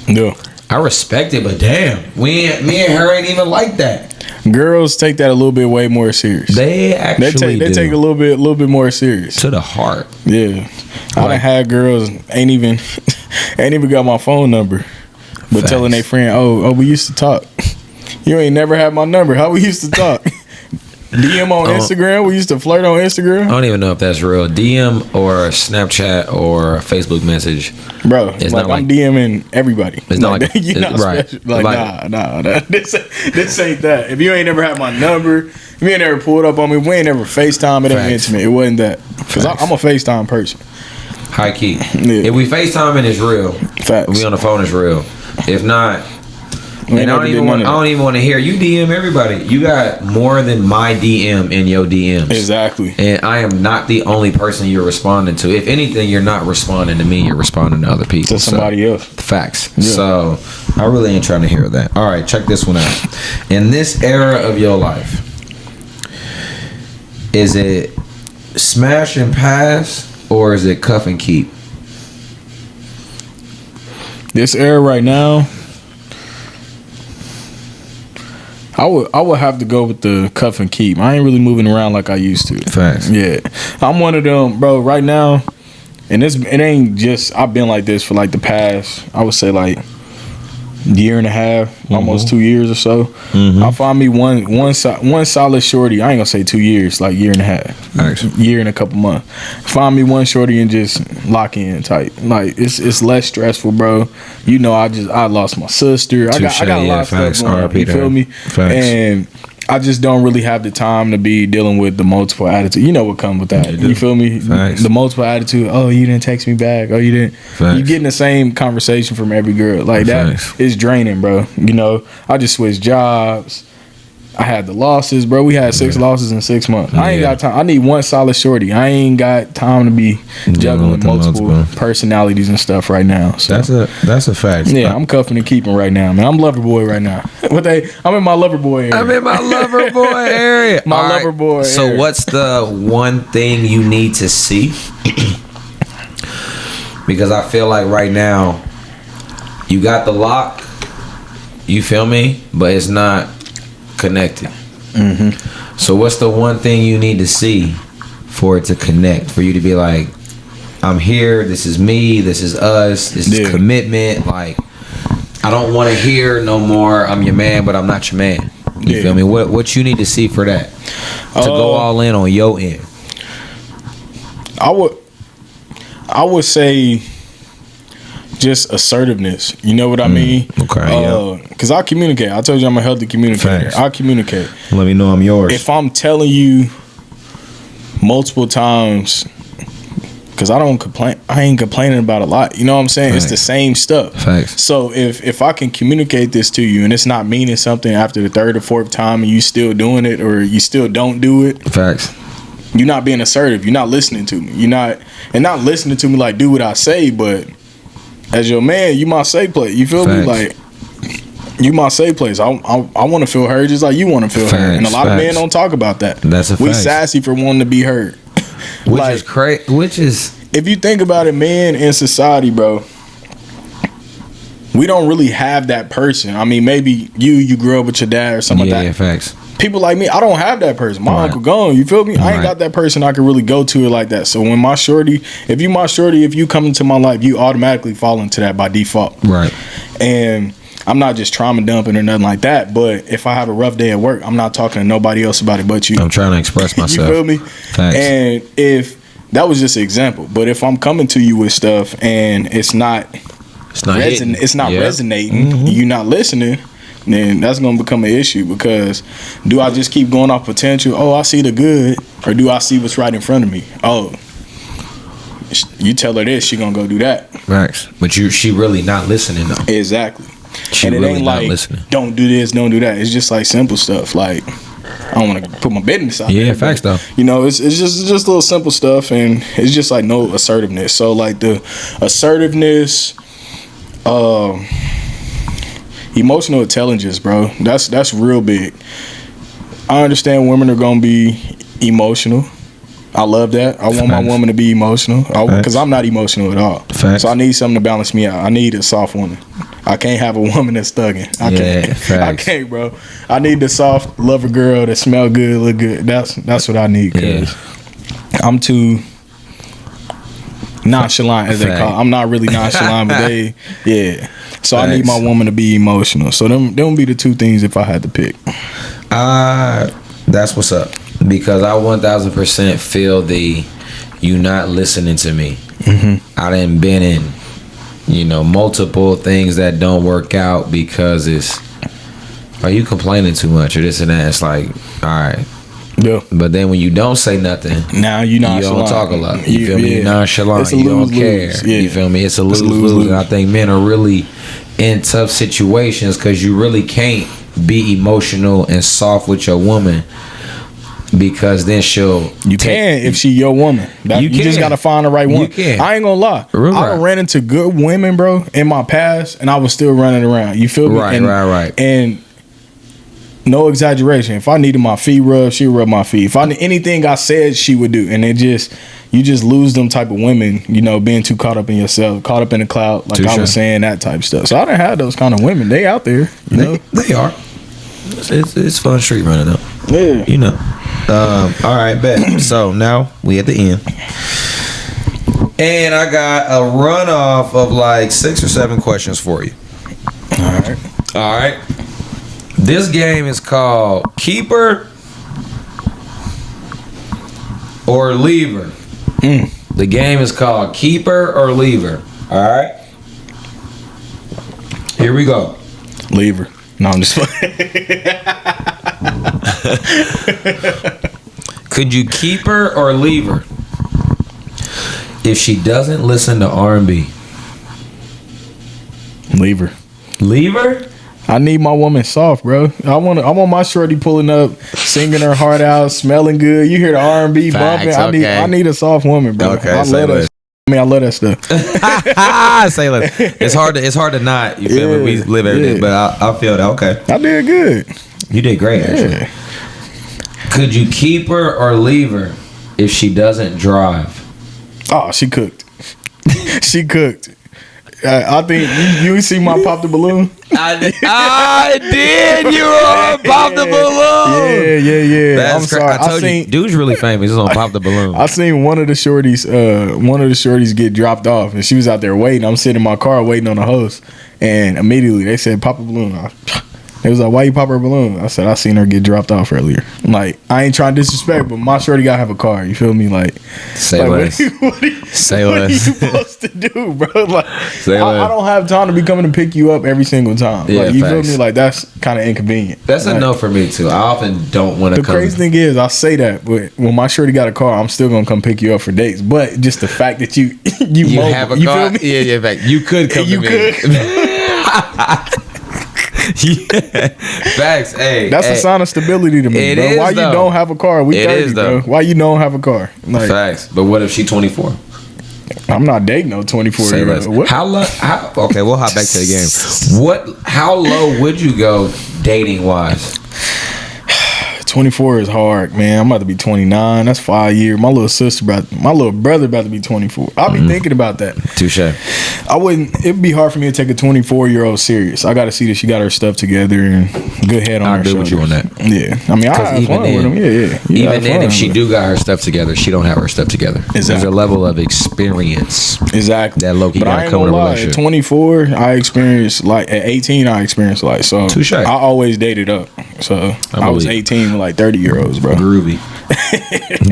yeah. I respect it, but damn, me and her ain't even like that. Girls take that a little bit way more serious. They actually they take a little bit more serious to the heart. Yeah, I done had girls ain't even got my phone number, but telling their friend, "Oh, we used to talk." You ain't never had my number. How we used to talk? DM on Instagram. We used to flirt on Instagram. I don't even know if that's real. DM or Snapchat or Facebook message, bro. It's like I'm DMing everybody. It's not like you're not right. Special. Like nah. This ain't that. If you ain't never had my number, if you ain't never pulled up on me, we ain't never FaceTime. It ain't intimate. It wasn't that. Because I'm a FaceTime person. High key. Yeah. If we FaceTiming, it's real. Facts. If we on the phone, it's real. If not. And I don't even want to hear you DM everybody. You got more than my DM in your DMs. Exactly. And I am not the only person you're responding to. If anything, you're not responding to me. You're responding to other people. To somebody else. Facts. Yeah. So I really ain't trying to hear that. All right, check this one out. In this era of your life, is it smash and pass or is it cuff and keep? This era right now, I would have to go with the cuff and keep. I ain't really moving around like I used to. Facts. Yeah. I'm one of them, bro, right now, and it ain't just, I've been like this for like the past, I would say like year and a half, almost 2 years or so. I find me one solid shorty. I ain't gonna say 2 years, like year and a half. Nice. Year and a couple months. Find me one shorty and just lock in tight. Like it's less stressful, bro. You know, I lost my sister. I got a lot of stuff going on. You feel me? Facts. And I just don't really have the time to be dealing with the multiple attitude. You know what comes with that. You feel me? Facts. The multiple attitude. Oh, you didn't text me back. Oh, you didn't. Facts. You getting the same conversation from every girl. Like that is draining, bro. You know, I just switched jobs. I had the losses, bro. We had 6 losses in 6 months. I ain't got time. I need one solid shorty. I ain't got time to be juggling multiple personalities and stuff right now. So that's a fact. Yeah, I'm cuffing and keeping right now, man. I'm lover boy right now. I'm in my lover boy area. My lover boy area. So what's the one thing you need to see? Because I feel like right now you got the lock. You feel me? But it's not connected. So what's the one thing you need to see for it to connect, for you to be like, I'm here, this is me, this is us, this is commitment? Like, I don't want to hear no more I'm your man but I'm not your man. You feel me? What you need to see for that to go all in on your end? I would say just assertiveness. You know what I mean? Okay. Because I communicate. I told you I'm a healthy communicator. Facts. I communicate. Let me know I'm yours. If I'm telling you multiple times, because I don't complain, I ain't complaining about a lot. You know what I'm saying? Facts. It's the same stuff. Facts. So if I can communicate this to you and it's not meaning something after the 3rd or 4th time and you still doing it or you still don't do it. Facts. You're not being assertive. You're not listening to me. You're not listening to me like do what I say, but as your man, you my say play. You feel me? Like, You my safe place. I want to feel heard just like you want to feel heard. And a lot of men don't talk about that. That's a fact. We sassy for wanting to be heard. Which is crazy. Which is, if you think about it, men in society, bro, we don't really have that person. I mean, maybe you grew up with your dad or something like that. Yeah, facts. People like me, I don't have that person. My uncle gone, you feel me? I ain't got that person I can really go to it like that. So when my shorty, if you come into my life, you automatically fall into that by default. Right. And I'm not just trauma dumping or nothing like that, but if I have a rough day at work, I'm not talking to nobody else about it but you. I'm trying to express myself. You feel me? Thanks. And if that was just an example, but if I'm coming to you with stuff and it's not resonating, you're not listening, then that's gonna become an issue. Because do I just keep going off potential? Oh, I see the good, or do I see what's right in front of me? Oh, you tell her this, she gonna go do that. Right. But she really not listening though. Exactly. She and it really ain't not like listening. Don't do this, don't do that. It's just like simple stuff. Like, I don't want to put my business out there. Yeah, facts though. You know, it's just little simple stuff, and it's just like no assertiveness. So like the assertiveness, emotional intelligence, bro. That's real big. I understand women are gonna be emotional. I love that. I want my woman to be emotional because I'm not emotional at all. Facts. So I need something to balance me out. I need a soft woman. I can't have a woman that's thugging. I can't, bro. I need the soft lover girl that smell good, look good. That's what I need. Cause I'm too nonchalant, as they call it. I'm not really nonchalant, but So I need my woman to be emotional. So them be the two things if I had to pick. That's what's up. Because I 1000% feel you not listening to me. Mm-hmm. I done been in, multiple things that don't work out because are you complaining too much or this and that? It's like, all right. Yeah. But then when you don't say nothing, now you don't talk a lot. You feel me? You're nonchalant. You don't care. Yeah. You feel me? It's a lose-lose. And I think men are really in tough situations because you really can't be emotional and soft with your woman. Because then you can if she your woman. You just gotta find the right one. I ain't gonna lie. I done ran into good women, bro, in my past, and I was still running around. You feel me? Right. And no exaggeration. If I needed my feet rubbed, she rub my feet. If I anything I said, she would do. And you just lose them type of women. Being too caught up in yourself, caught up in the cloud, like I was saying, that type of stuff. So I done had those kind of women. They out there. You know they are. It's fun street running though. Yeah. All right, bet. So now we at the end, and I got a runoff of like 6 or 7 questions for you. All right. This game is called Keeper or Leaver. The game is called Keeper or Leaver. All right. Here we go. Leaver. No, I'm just playing. Could you keep her or leave her if she doesn't listen to R&B? Leave her. Leave her? I need my woman soft, bro. I want my shorty pulling up, singing her heart out, smelling good. You hear the R&B bumping. I need a soft woman, bro. Okay, I love that stuff. Say less. It's hard to not. You feel me? We live every day, but I feel that. Okay. I did good. You did great, actually. Could you keep her or leave her if she doesn't drive? Oh, she cooked. She cooked. I think you see my pop the balloon. I did. You were on Pop the Balloon. Yeah. That's sorry. I told you, dude's really famous. He's on Pop the Balloon. I seen one of the shorties get dropped off, and she was out there waiting. I'm sitting in my car waiting on the host, and immediately they said pop the balloon. They was like, why you pop her balloon? I said, I seen her get dropped off earlier. Like, I ain't trying to disrespect, but my shorty gotta have a car. You feel me? Like, say less. What are you supposed to do, bro? Like, I don't have time to be coming to pick you up every single time. Yeah, like, you feel me? Like, that's kind of inconvenient. That's a no for me too. I often don't want to come. The crazy thing is, I say that, but when my shorty got a car, I'm still gonna come pick you up for dates. But just the fact that you have a car, feel me? Yeah, fact. You could come to me. Yeah. Facts. Hey, that's a sign of stability to me, bro. Why you don't have a car? We 30, bro. Why you don't have a car? Like, facts. But what if she 24? I'm not dating no 24-year-old. How low? Okay, we'll hop back to the game. How low would you go dating wise? 24 is hard, man. I'm about to be 29. That's 5 years. My little brother about to be 24. I'll be thinking about that. Touche. I wouldn't. It'd be hard for me to take a 24-year-old serious. I got to see that she got her stuff together and good head on her agree with you on that. Yeah, I mean, I have fun with them. Yeah. Even then, if she do got her stuff together, she don't have her stuff together. Exactly. There's a level of experience. Exactly. That low-key got to come in a relationship. At 24, I experienced like at 18. I experienced like so. Touche. I always dated up. So I was 18 with like 30-year-olds, bro. Groovy.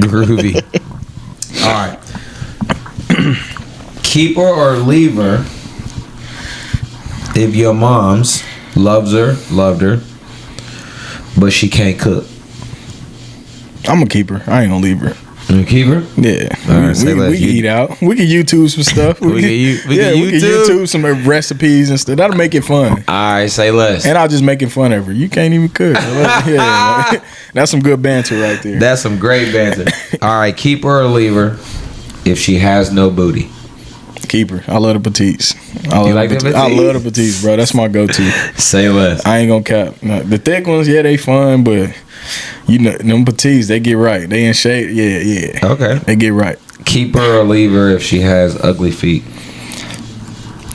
Groovy. All right. Keep her or leave her if your mom's loved her, but she can't cook. I'm gonna keep her. I ain't gonna leave her. You gonna keep her? Yeah. Right, we can eat out. We can YouTube some stuff. We can YouTube some recipes and stuff. That'll make it fun. All right, say less. And I'll just making fun of her. You can't even cook. Yeah, that's some good banter right there. That's some great banter. All right, keep her or leave her if she has no booty. Keep her. I love the petites. You like the petites? I love the petites, bro. That's my go-to. Say less. I ain't gonna cap. No, the thick ones, yeah, they fun, but you know, them petites, they get right. They in shape. Yeah. Okay. They get right. Keep her or leave her if she has ugly feet.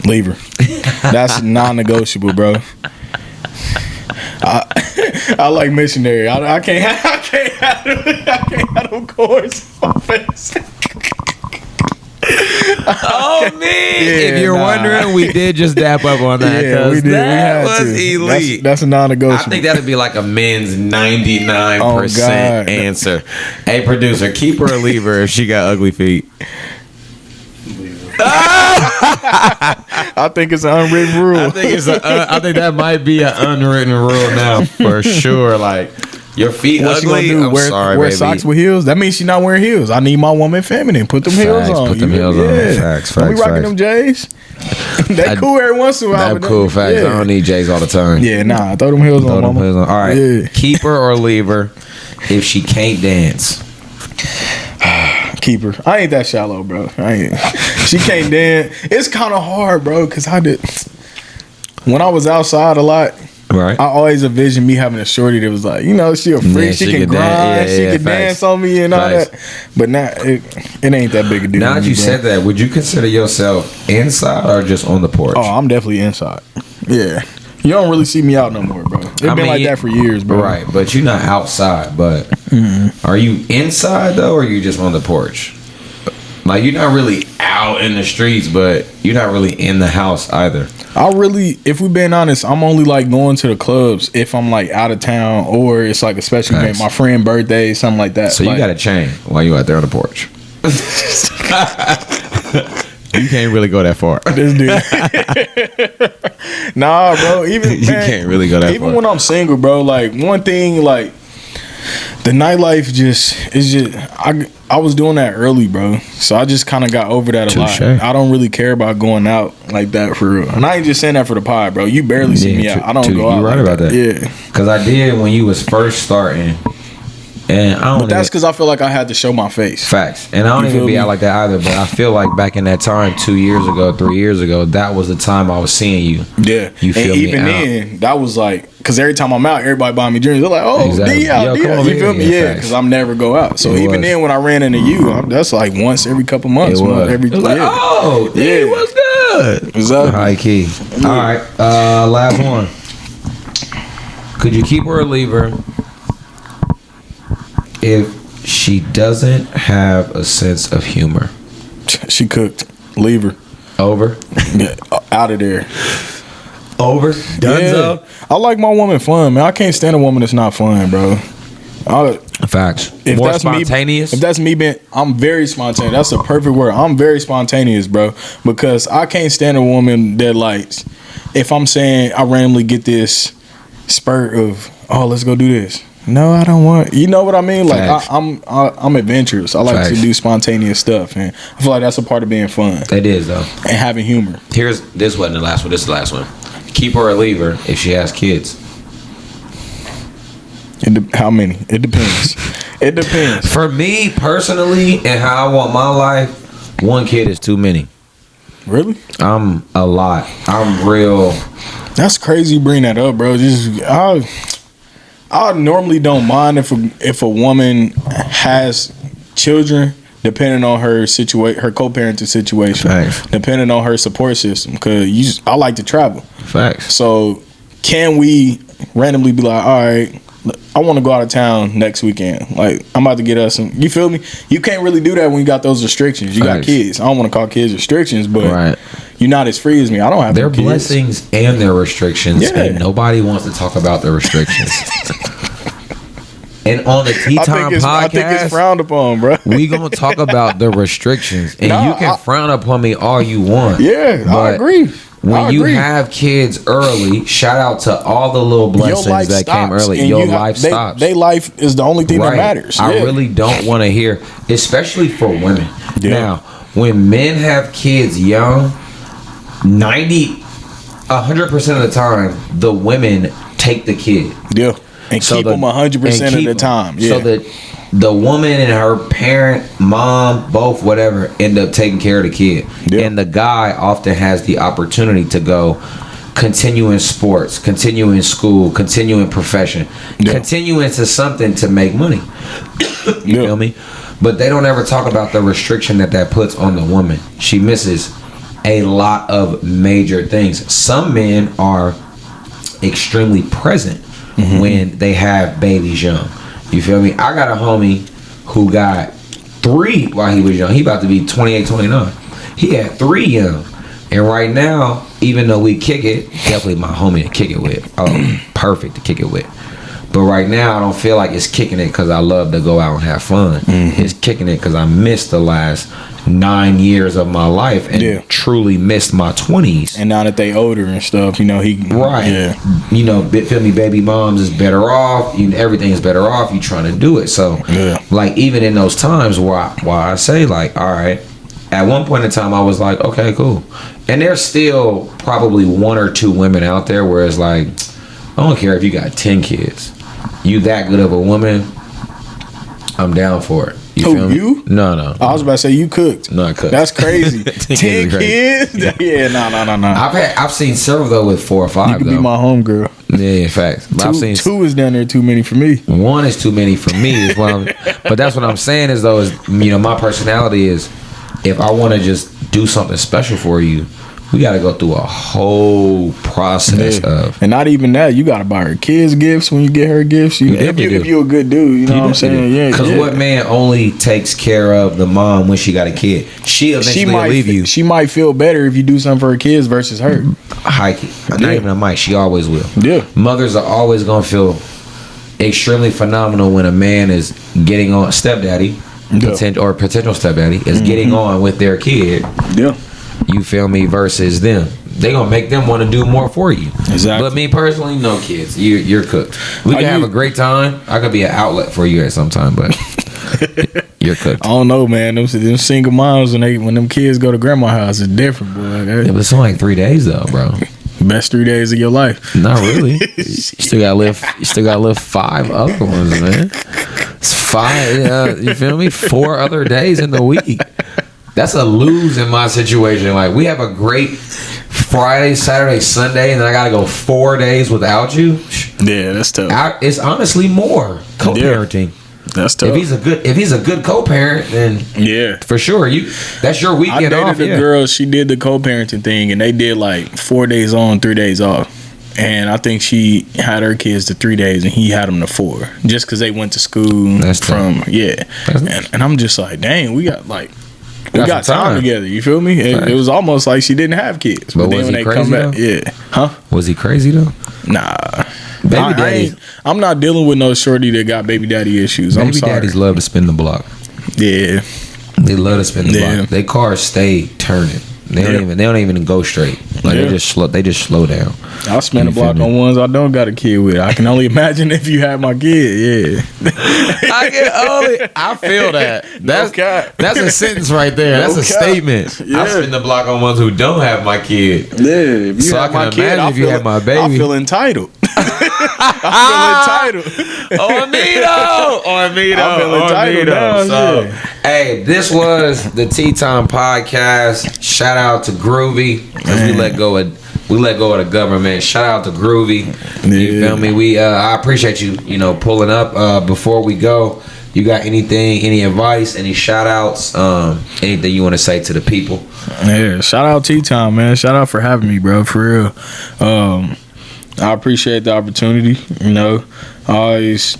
Leave her. That's non-negotiable, bro. I like missionary. I can't have them cords on my face. Oh man! If you're wondering, we did just dap up on that. Yeah, we did. That was elite. That's a non-negotiable. I think that'd be like a men's 99% answer. Hey, producer, keep her or leave her if she got ugly feet. I think it's an unwritten rule. I think that might be an unwritten rule now for sure. Like. Your feet what ugly? She gonna do? Wear socks with heels? That means she's not wearing heels. I need my woman feminine. Put them heels on. Put them heels on. Facts. We rocking them J's. They cool every once in a while. They cool. Facts. Yeah. I don't need J's all the time. Yeah, nah. Throw them heels on. All right. Yeah. Keep her or leave her if she can't dance. Keep her. I ain't that shallow, bro. She can't dance. It's kind of hard, bro, because when I was outside a lot. Right. I always envisioned me having a shorty that was like, you know, she a freak, Yeah, she can grind, she can dance on me and all that. But now it ain't that big a deal. Now that you said that, would you consider yourself inside or just on the porch? Oh, I'm definitely inside. Yeah. You don't really see me out no more, bro. It's been like that for years, bro. Right, but you're not outside. But are you inside though, or are you just on the porch? Like you're not really out in the streets, but you're not really in the house either. If we're being honest, I'm only like going to the clubs if I'm like out of town or it's like a special event, my friend's birthday, something like that. So you got a chain while you out there on the porch. You can't really go that far. This dude. Nah, bro. You can't really go that far. Even when I'm single, bro. Like one thing, like the nightlife I was doing that early, bro. So I just kind of got over that a lot. I don't really care about going out like that for real. And I ain't just saying that for the pod, bro. You barely see me out. I don't go out. You're right about that. Yeah. Because I did when you was first starting. And but that's because I feel like I had to show my face. Facts. And I don't even be out like that either. But I feel like back in that time, 2 years ago, 3 years ago, that was the time I was seeing you. Yeah. You feel and me? Even then, that was like, because every time I'm out, everybody buying me drinks. They're like, oh, exactly. D out. You feel me? Yeah, because I'm never go out. So even then, when I ran into you, that's like once every couple months. It was like, oh, yeah, what's good? Exactly. High key. Yeah. All right. Last one. Could you keep her or leave her if she doesn't have a sense of humor? She cooked. Leave her. Over? Yeah, out of there. Over? Donezo? Yeah. I like my woman fun, man. I can't stand a woman that's not fun, bro. Facts. If more that's spontaneous? If that's me being, I'm very spontaneous. That's a perfect word. I'm very spontaneous, bro. Because I can't stand a woman that likes, if I'm saying I randomly get this spurt of, oh, let's go do this. No, I don't want. You know what I mean? Like I'm adventurous. I like to do spontaneous stuff, and I feel like that's a part of being fun. It is though, and having humor. This wasn't the last one. This is the last one. Keep her or leave her if she has kids. How many? It depends. It depends. For me personally, and how I want my life, One kid is too many. Really? I'm a lot. I'm real. That's crazy. You bring that up, bro. I normally don't mind if a woman has children, depending on her her co-parenting situation, Facts. Depending on her support system. Because I like to travel. Facts. So can we randomly be like, all right, I want to go out of town next weekend. Like, I'm about to get us some. You feel me? You can't really do that when you got those restrictions. You got kids. I don't want to call kids restrictions, but you're not as free as me. I don't have their kids. Blessings and their restrictions, and nobody wants to talk about the restrictions. And on the TeeaTime Podcast, I think it's frowned upon, bro. We gonna talk about the restrictions, and you can frown upon me all you want. Yeah, I agree. When you have kids early, shout out to all the little blessings that came early. Your life stops. Their life is the only thing that matters. I really don't want to hear, especially for women. Yeah. Now, when men have kids young, 100% of the time, the women take the kid. Yeah. And keep them 100% of the time. Yeah. So that the woman and her parent, mom, both, whatever, end up taking care of the kid. Yeah. And the guy often has the opportunity to go continue in sports, continue in school, continue in profession, continue into something to make money. You feel me? But they don't ever talk about the restriction that puts on the woman. She misses a lot of major things. Some men are extremely present when they have babies young. You feel me? I got a homie who got 3 while he was young. He about to be 28, 29. He had 3 young. And right now, even though we kick it, definitely my homie to kick it with. Oh, perfect to kick it with. But right now, I don't feel like it's kicking it because I love to go out and have fun. It's kicking it because I missed the last 9 years of my life and truly missed my 20s. And now that they older and stuff, you know, feel me, baby moms is better off. Everything is better off. You trying to do it. So, like, even in those times why I say, like, all right, at one point in time, I was like, okay, cool. And there's still probably 1 or 2 women out there where it's like, I don't care if you got 10 kids. You that good of a woman, I'm down for it. Feel me? You? No. I was about to say you cooked. No, I cooked. That's crazy. 10 kids? Yeah, no. I've seen several though with 4 or 5. You could be my homegirl. Yeah, in fact. I've seen 2 is down there too many for me. 1 is too many for me. But that's what I'm saying is though, my personality is, if I want to just do something special for you, we got to go through a whole process of, and not even that. You got to buy her kids gifts when you get her gifts. If you're a good dude, you know what I'm saying? Yeah. Because what man only takes care of the mom when she got a kid? She eventually will leave you. She might feel better if you do something for her kids versus her. Not even a mic. She always will. Yeah. Mothers are always gonna feel extremely phenomenal when a man is getting on stepdaddy, or potential stepdaddy is getting on with their kid. Yeah. You feel me? Versus them, they gonna make them want to do more for you. Exactly. But me personally, no kids. You're cooked. We can have a great time. I could be an outlet for you at some time, but you're cooked. I don't know, man. Them single moms when them kids go to grandma's house, it's different, boy. Yeah, but it's only like 3 days though, bro. Best 3 days of your life. Not really. You still gotta live. You still gotta live 5 other ones, man. It's 5. You feel me? 4 other days in the week. That's a lose in my situation. Like, we have a great Friday, Saturday, Sunday, and then I gotta go 4 days without you. Yeah, that's tough. It's honestly more co-parenting. Yeah, that's tough. If he's a good co-parent, then for sure that's your weekend off. I dated a girl. She did the co-parenting thing, and they did like 4 days on, 3 days off. And I think she had her kids to 3 days, and he had them to 4, just because they went to school and I'm just like, dang, we got time together. You feel me? It was almost like she didn't have kids. But then when they come back, was he crazy though? Nah, baby daddy. I'm not dealing with no shorty that got baby daddy issues. Baby daddies love to spin the block. Yeah, they love to spin the block. Their cars stay turning. They don't even go straight. Like they just slow down. I'll spin the block on ones I don't got a kid with. I can only imagine if you had my kid. Yeah, I feel that. That's a sentence right there. That's a statement. Yeah. I spin the block on ones who don't have my kid. Yeah, if you have my kid, if you had my baby, I feel entitled. I'm feeling entitled. On me though. I'm feeling entitled now, So, yeah. hey, this was the TeeaTime Podcast. Shout out to Groovy because we let go of the government. Shout out to Groovy. You feel me? I appreciate you. Pulling up. Before we go, you got any advice, any shout outs, anything you want to say to the people? Yeah, shout out TeeaTime, man. Shout out for having me, bro. For real. I appreciate the opportunity. Always,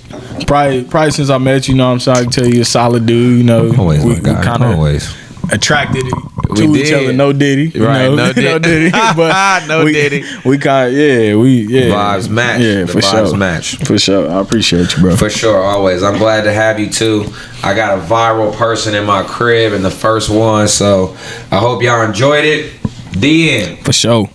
probably since I met you, I'm sorry to tell you, a solid dude. Always, we kind of attracted to each other. No Diddy, right? No Diddy, but no Diddy. We kind of vibes match. Yeah, for sure. Match for sure. I appreciate you, bro. For sure, always. I'm glad to have you too. I got a viral person in my crib in the first one, so I hope y'all enjoyed it. The end. For sure.